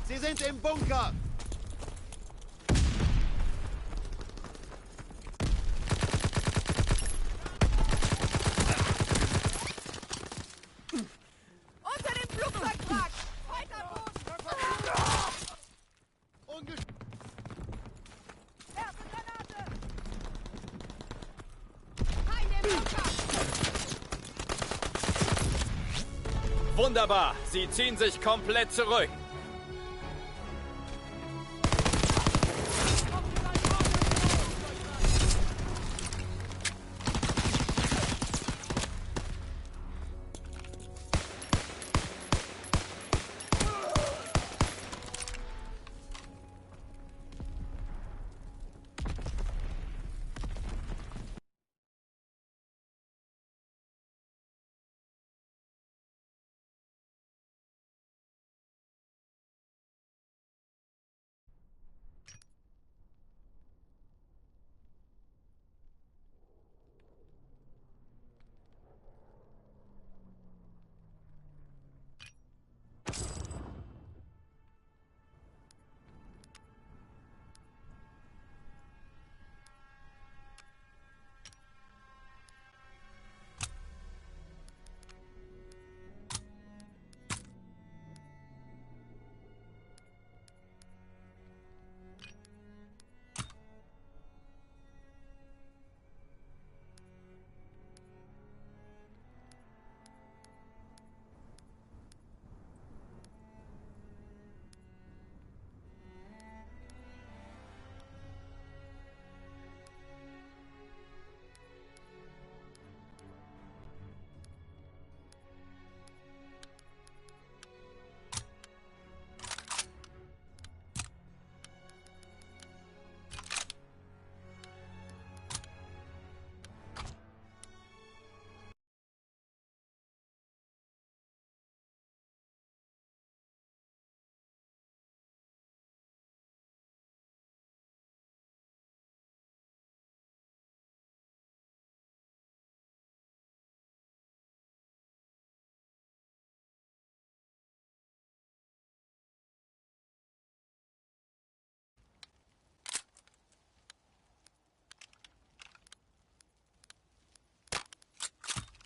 Sie sind im Bunker! Unter dem Flugzeugwrack! Weiter Boden! Werfe Granate! Feinde im Bunker! Wunderbar. Sie ziehen sich komplett zurück.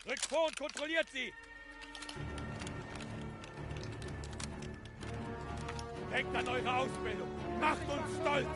Rückt vor und kontrolliert sie! Denkt an eure Ausbildung! Macht uns stolz!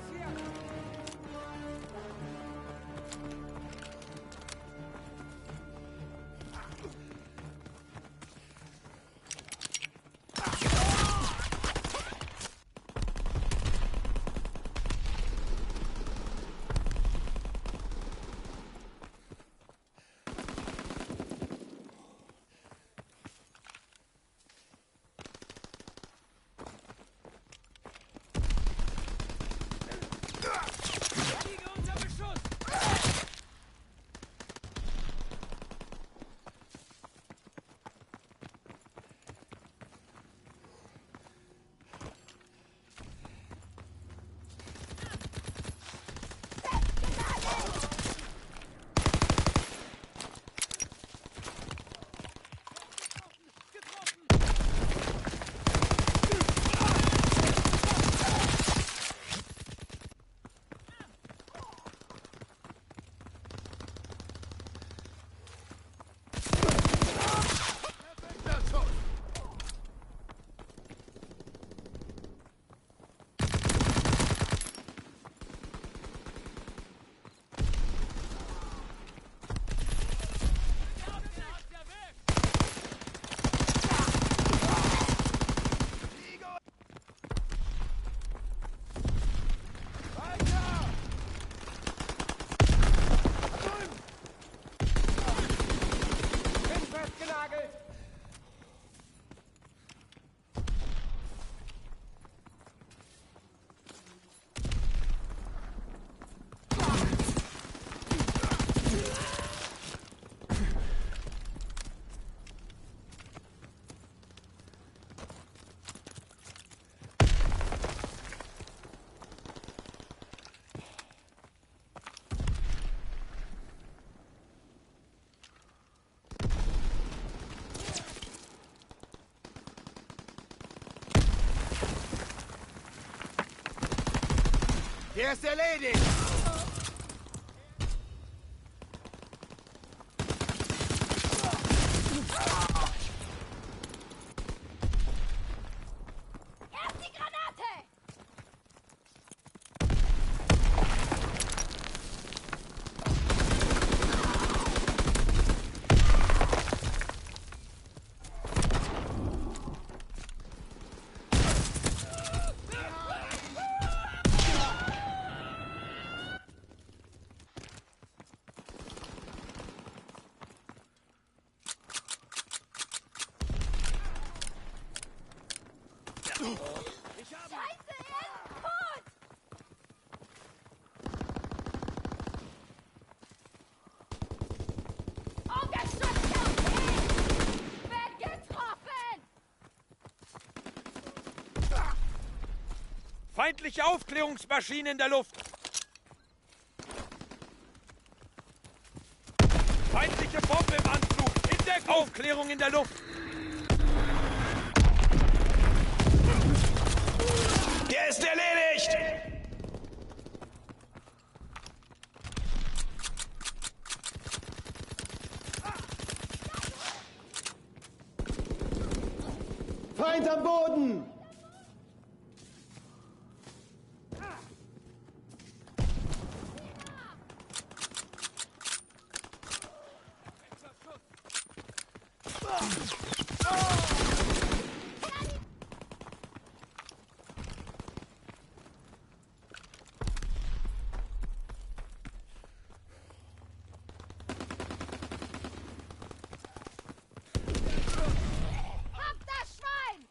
Der ist erledigt! Erst die Granate! Scheiße, er ist tot! Unterstützung! Wird getroffen! Feindliche Aufklärungsmaschine in der Luft! Feindliche Bombe im Anflug! In der Aufklärung in der Luft! Der ist erledigt! Feind am Boden! Habt das Schwein!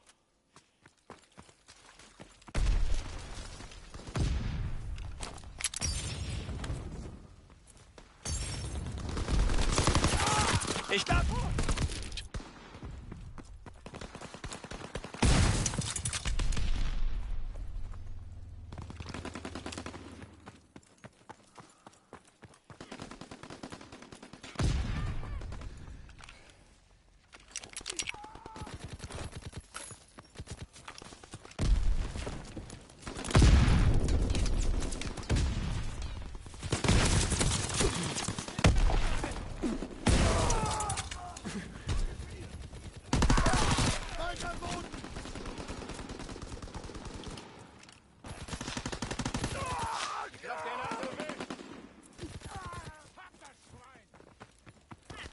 Ich darf... Feind am Boden!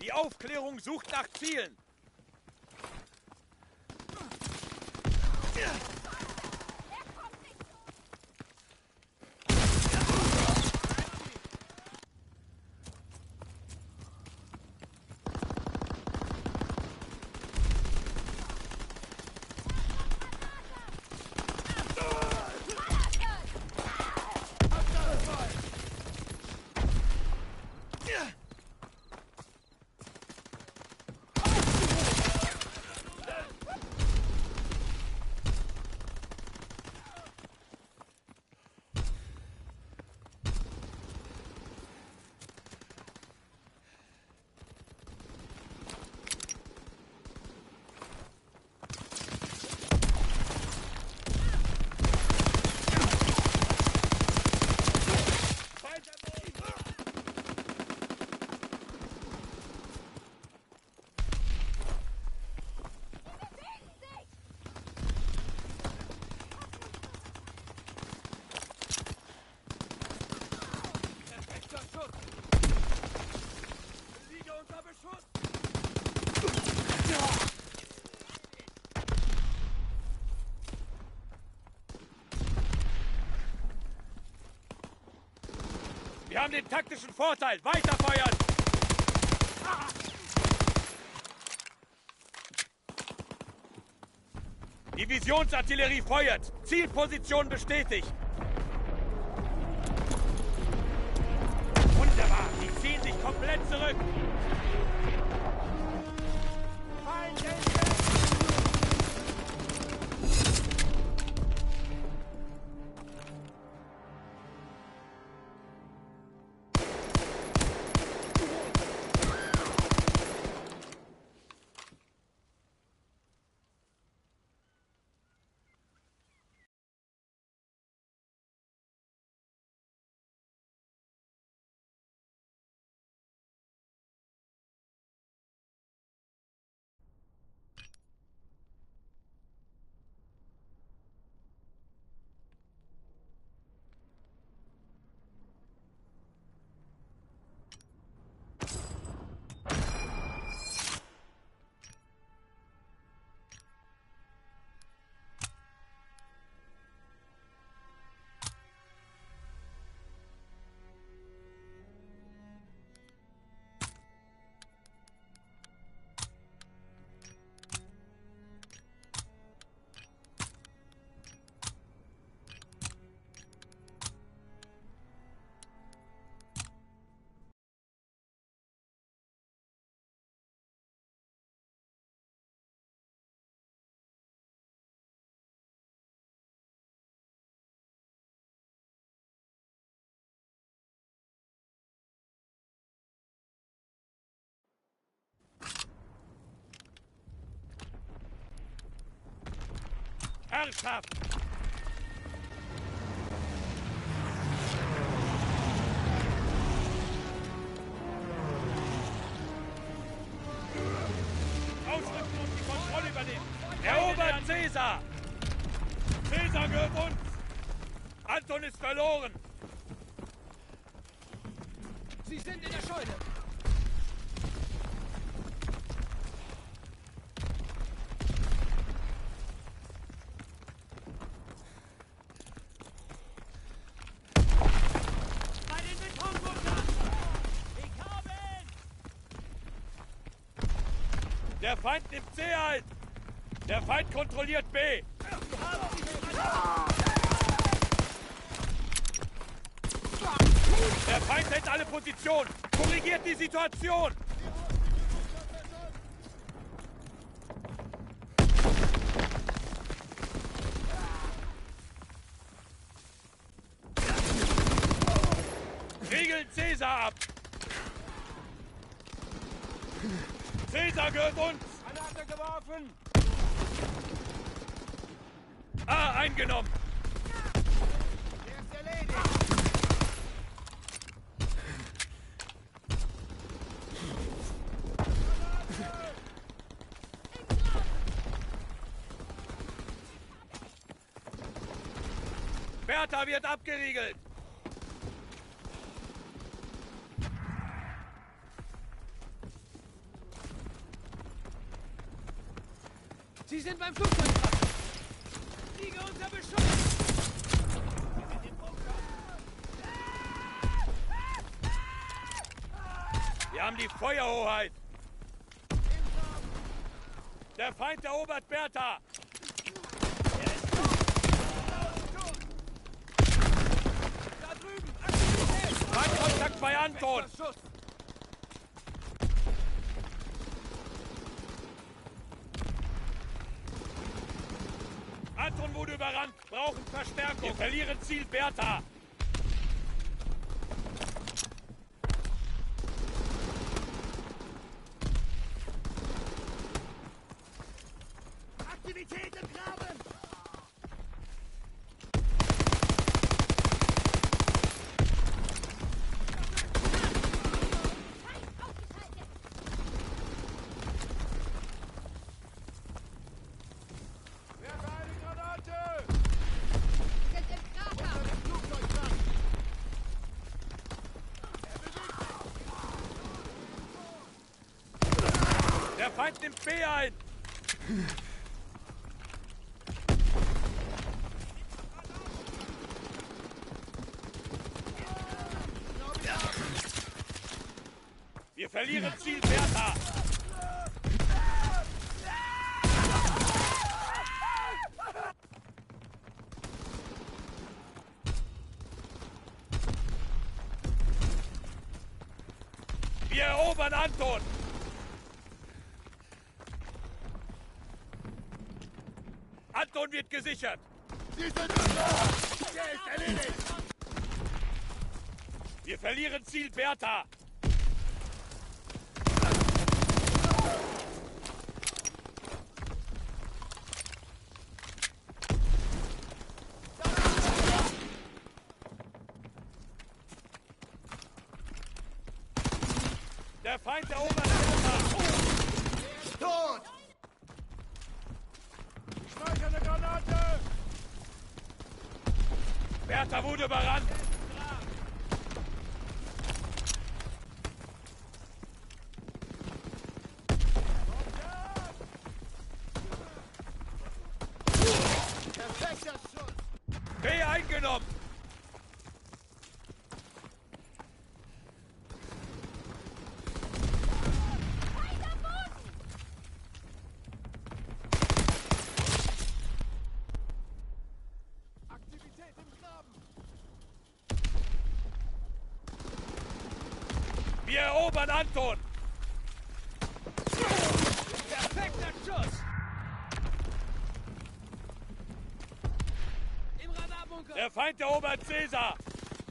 Die Aufklärung sucht nach Zielen! Er kommt nicht zu Liege unter Beschuss! Wir haben den taktischen Vorteil! Weiterfeuern! Divisionsartillerie feuert! Zielposition bestätigt! Wunderbar! Die ziehen sich komplett zurück! Herrschaft! Ausrücken und die Kontrolle übernehmen! Erobert Caesar! Caesar gehört uns! Anton ist verloren! Sie sind in der Scheune. Bei den Betonbunkern! Ich habe ihn! Der Feind nimmt C ein! Der Feind kontrolliert B! Der Feind hält alle Positionen! Korrigiert die Situation! Riegeln Caesar ab! Caesar gehört uns! Granate geworfen! A eingenommen! Der ist erledigt! Bertha wird abgeriegelt! Sie sind beim Flugzeug. Liege unter Beschuss. Wir haben die Feuerhoheit! Der Feind erobert Bertha! Da drüben. Aktivität. Feindkontakt bei Anton! Schuss. Anton wurde überrannt! Brauchen Verstärkung! Wir verlieren Ziel Bertha! Aktivität im Graben! Feind ausgeschaltet! Werfe eine Granate! Sind im Krater! Flugzeug dran! Der Feind nimmt B ein! Wir verlieren Ziel Bertha! Wir erobern Anton! Anton wird gesichert! Sie sind da! Der ist erledigt! Wir verlieren Ziel Bertha! Der Feind erobert Bertha! Tot! Schmeiß eine Granate! Bertha wurde überrannt! Perfekter Schuss! B eingenommen! Feind am Boden! Aktivität im Graben! Wir erobern Anton! Perfekter Schuss. Im Radarbunker. Der Feind erobert Caesar!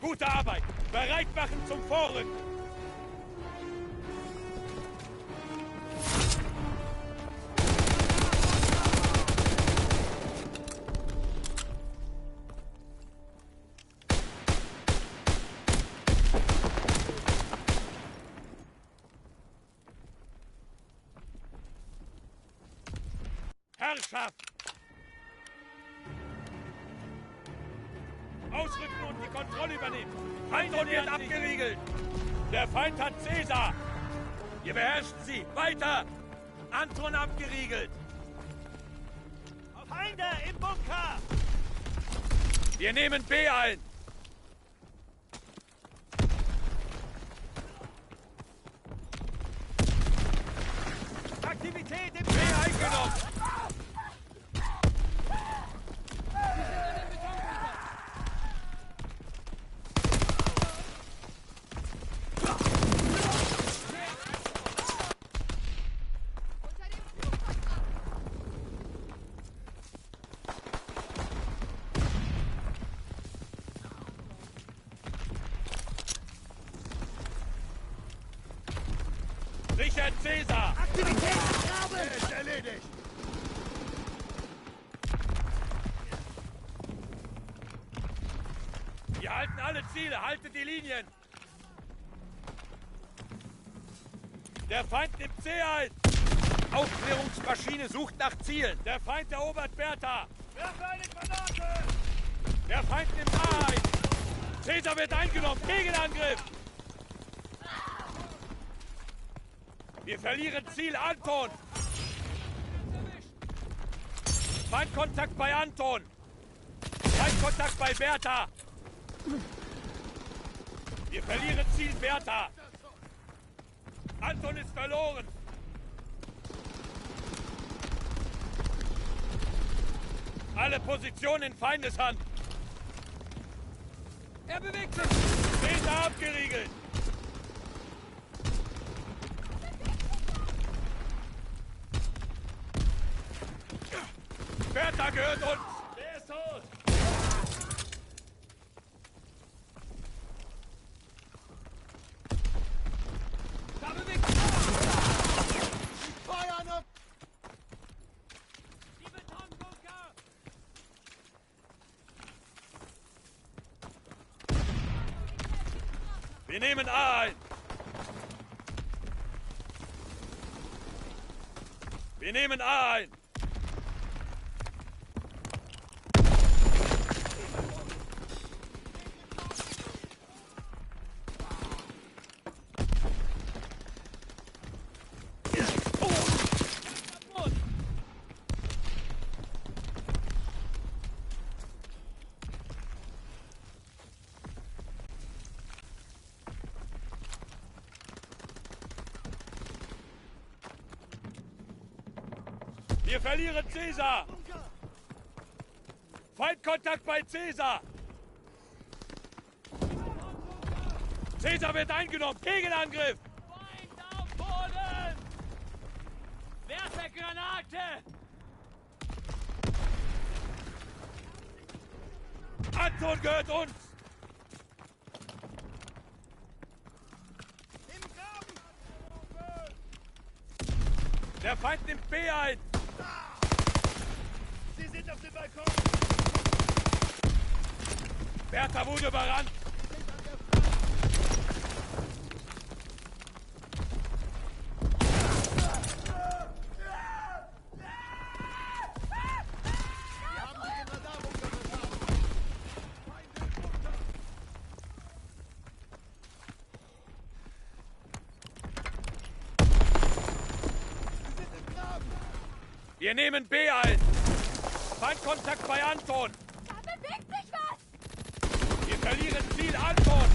Gute Arbeit! Bereit machen zum Vorrücken! geschafft. Ausrücken und die Kontrolle übernehmen. Anton wird abgeriegelt. Der Feind hat Caesar. Wir beherrschen sie. Weiter. Anton abgeriegelt. Feinde im Bunker! Wir nehmen B ein. Aktivität im B eingenommen. Unter dem Flugzeug! Richard Caesar. Er ist erledigt. Wir halten alle Ziele. Haltet die Linien. Der Feind nimmt C ein. Aufklärungsmaschine sucht nach Zielen. Der Feind erobert Bertha. Werfe eine Granate! Der Feind nimmt A ein. Caesar wird eingenommen. Gegenangriff. Wir verlieren Ziel Anton. Feindkontakt bei Anton. Feindkontakt bei Bertha. Wir verlieren Ziel Bertha. Anton ist verloren. Alle Positionen in Feindeshand. Er bewegt sich! Caesar abgeriegelt. Bertha gehört uns. Der ist tot! Da bewegt sich! Feuern auf! Die Betonbunker! Wir nehmen A ein. Wir nehmen A ein. Wir verlieren Caesar. Feindkontakt bei Caesar. Caesar wird eingenommen. Gegenangriff. Feind auf Boden! Werfe Granate! Anton gehört uns. Im Graben! Der Feind nimmt B ein. Sie sind auf dem Balkon! Bertha wurde überrannt. Wir haben sie den Radarbunker verschafft! Sie sind im Graben! Wir nehmen B ein. Feindkontakt bei Anton. Da bewegt sich was! Wir verlieren Ziel Anton.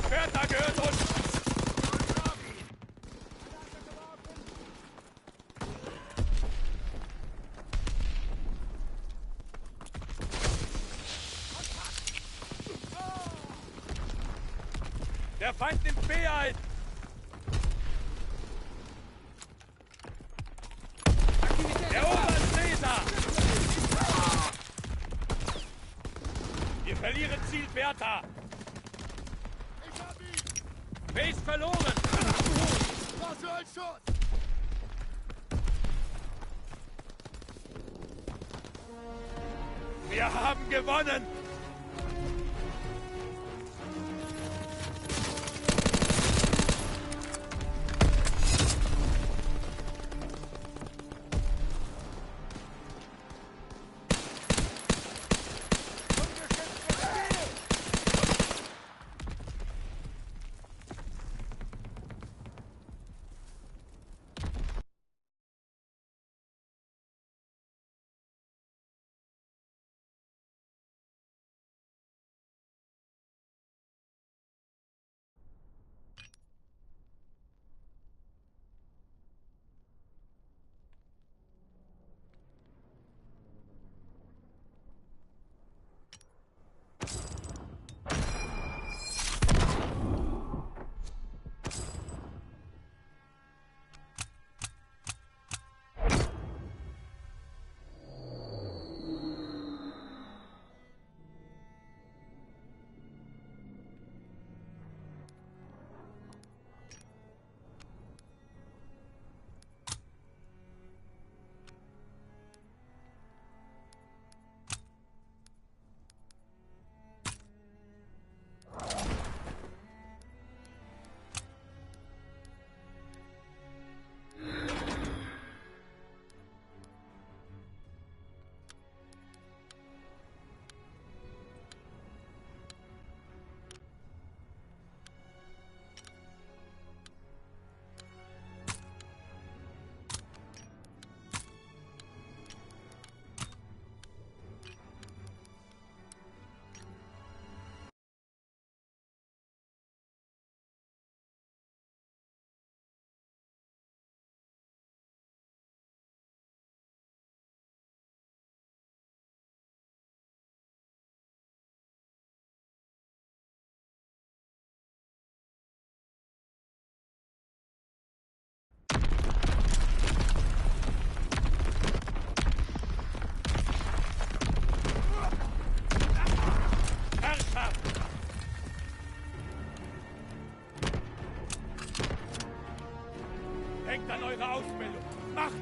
Bertha gehört uns. Der Feind nimmt B ein. Aktivität! Erobert Caesar. Wir verlieren Ziel Bertha. Ich hab ihn! B ist verloren. Was für ein Schuss! Wir haben gewonnen.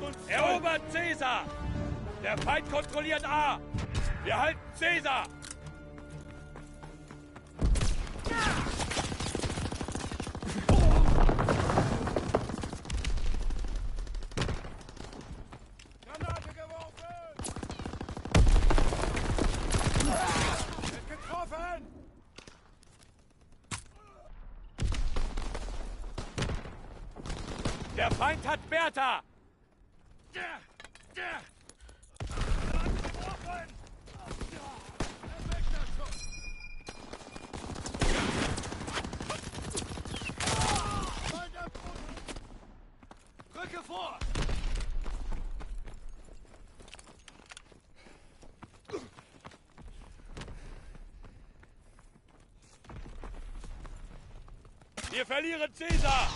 uns zu. Erobert Caesar! Der Feind kontrolliert A! Wir halten Caesar! Granate geworfen! Wird getroffen! Der Feind hat Bertha! Granate geworfen! Perfekter Schuss! Feind am Boden! Rücke vor! Wir verlieren Caesar!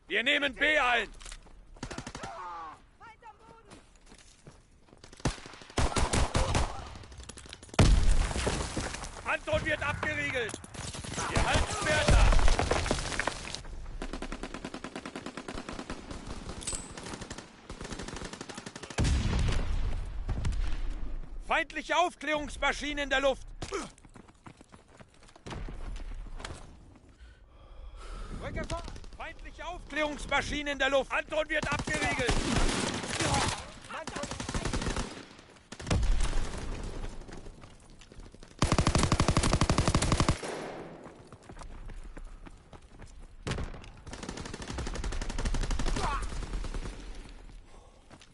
Wir nehmen B ein! Feind am Boden! Anton wird abgeriegelt! Wir halten Bertha! Feindliche Aufklärungsmaschine in der Luft! Rücke vor! Feindliche Aufklärungsmaschine in der Luft! Anton wird abgeriegelt!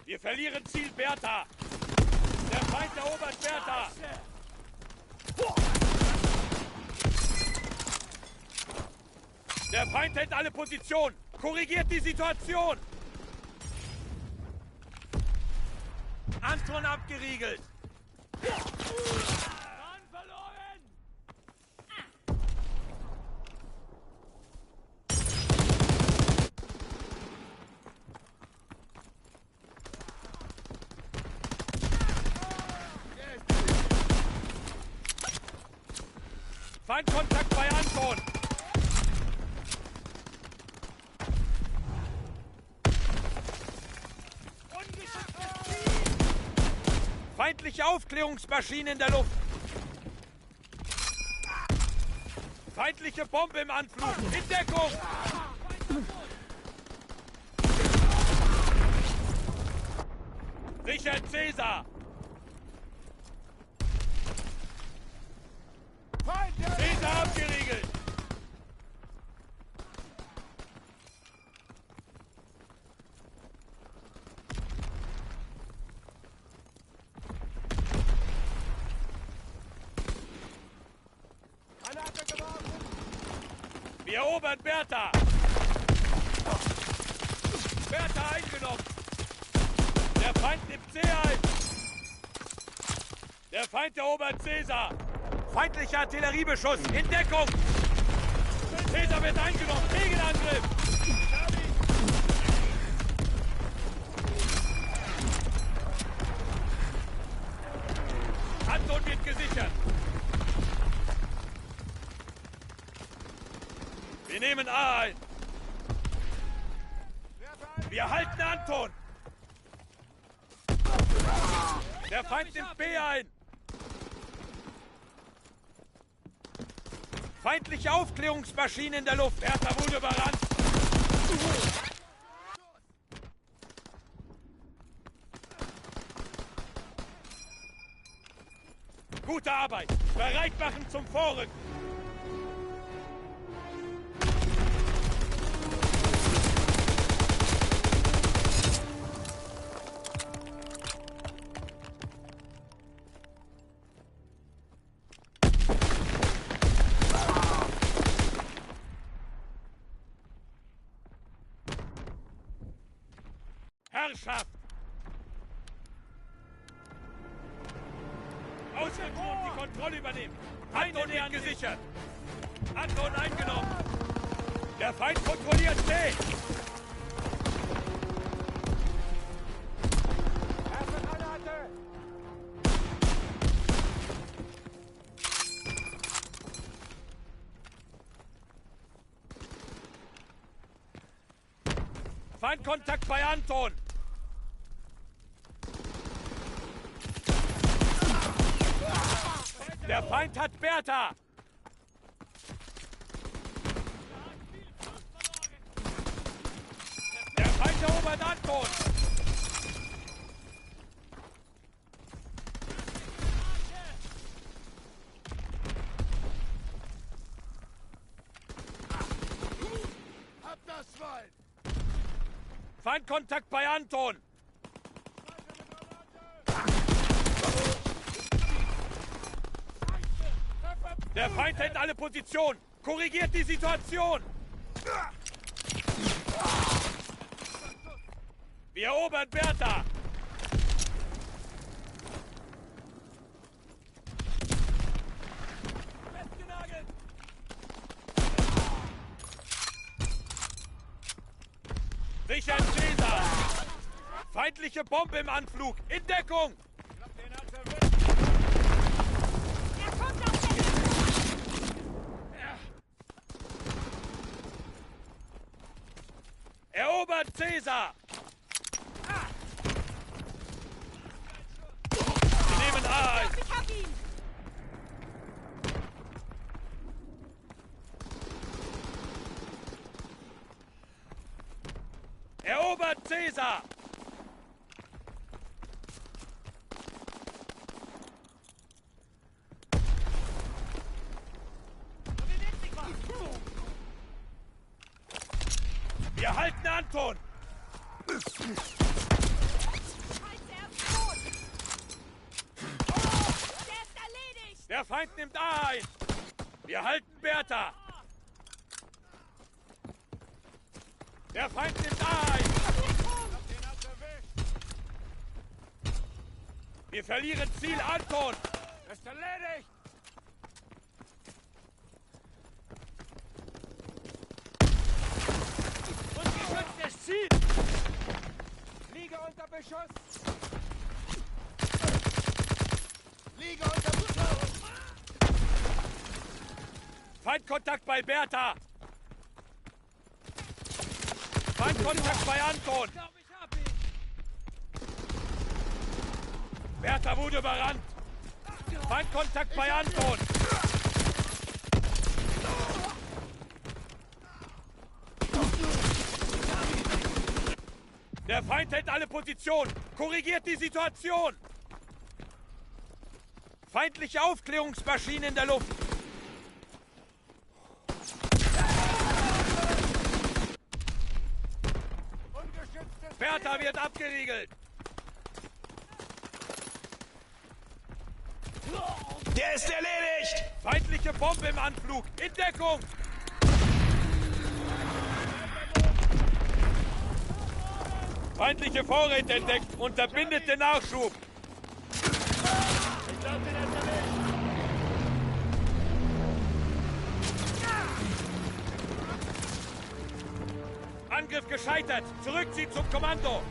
Wir verlieren Ziel Bertha! Der Feind erobert Bertha! Der Feind hält alle Positionen! Korrigiert die Situation! Anton abgeriegelt! Mann verloren! Feindkontakt bei Anton! Feindliche Aufklärungsmaschine in der Luft! Feindliche Bombe im Anflug! In Deckung! Sichert Caesar! Caesar abgeriegelt! Granate geworfen! Wir erobern Bertha! Bertha eingenommen! Der Feind nimmt C ein! Der Feind erobert Caesar! Feindlicher Artilleriebeschuss! In Deckung! Caesar wird eingenommen! Gegenangriff! Anton wird gesichert! Wir nehmen A ein! Wir halten Anton! Der Feind nimmt B ein! Feindliche Aufklärungsmaschine in der Luft! Bertha wurde überrannt! Gute Arbeit! Bereit machen zum Vorrücken! Herrschaft! Ausgeführt, die Kontrolle übernehmen! Anton wird gesichert! Anton eingenommen! Der Feind kontrolliert C! Erste Granate! Feindkontakt bei Anton. Der Feind hat Bertha. Der Feind erobert Anton. Hab das Schwein! Feindkontakt bei Anton. Der Feind hält alle Positionen. Korrigiert die Situation. Wir erobern Bertha. Festgenagelt! Sichern Caesar. Feindliche Bombe im Anflug. In Deckung. Er kommt aus der Erobert Caesar. Wir nehmen A ein. Ich hab ihn! Erobert Caesar. Wir halten Anton. Scheiße, er ist tot! Der ist erledigt! Der Feind nimmt A ein. Wir halten Bertha. Der Feind nimmt A ein. Wir verlieren Ziel Anton. Ist erledigt! Ungeschütztes Ziel! Liege unter Beschuss! Liege unter Beschuss! Feindkontakt bei Bertha. Feindkontakt bei Anton. Ich glaube, ich hab ihn! Bertha wurde überrannt. Feindkontakt bei Anton. Der Feind hält alle Positionen. Korrigiert die Situation. Feindliche Aufklärungsmaschine in der Luft. Ungeschütztes Bertha wird abgeriegelt. Der ist erledigt! Feindliche Bombe im Anflug. In Deckung. Feindliche Vorräte entdeckt. Unterbindet den Nachschub. Angriff gescheitert. Zurückziehen zum Kommando.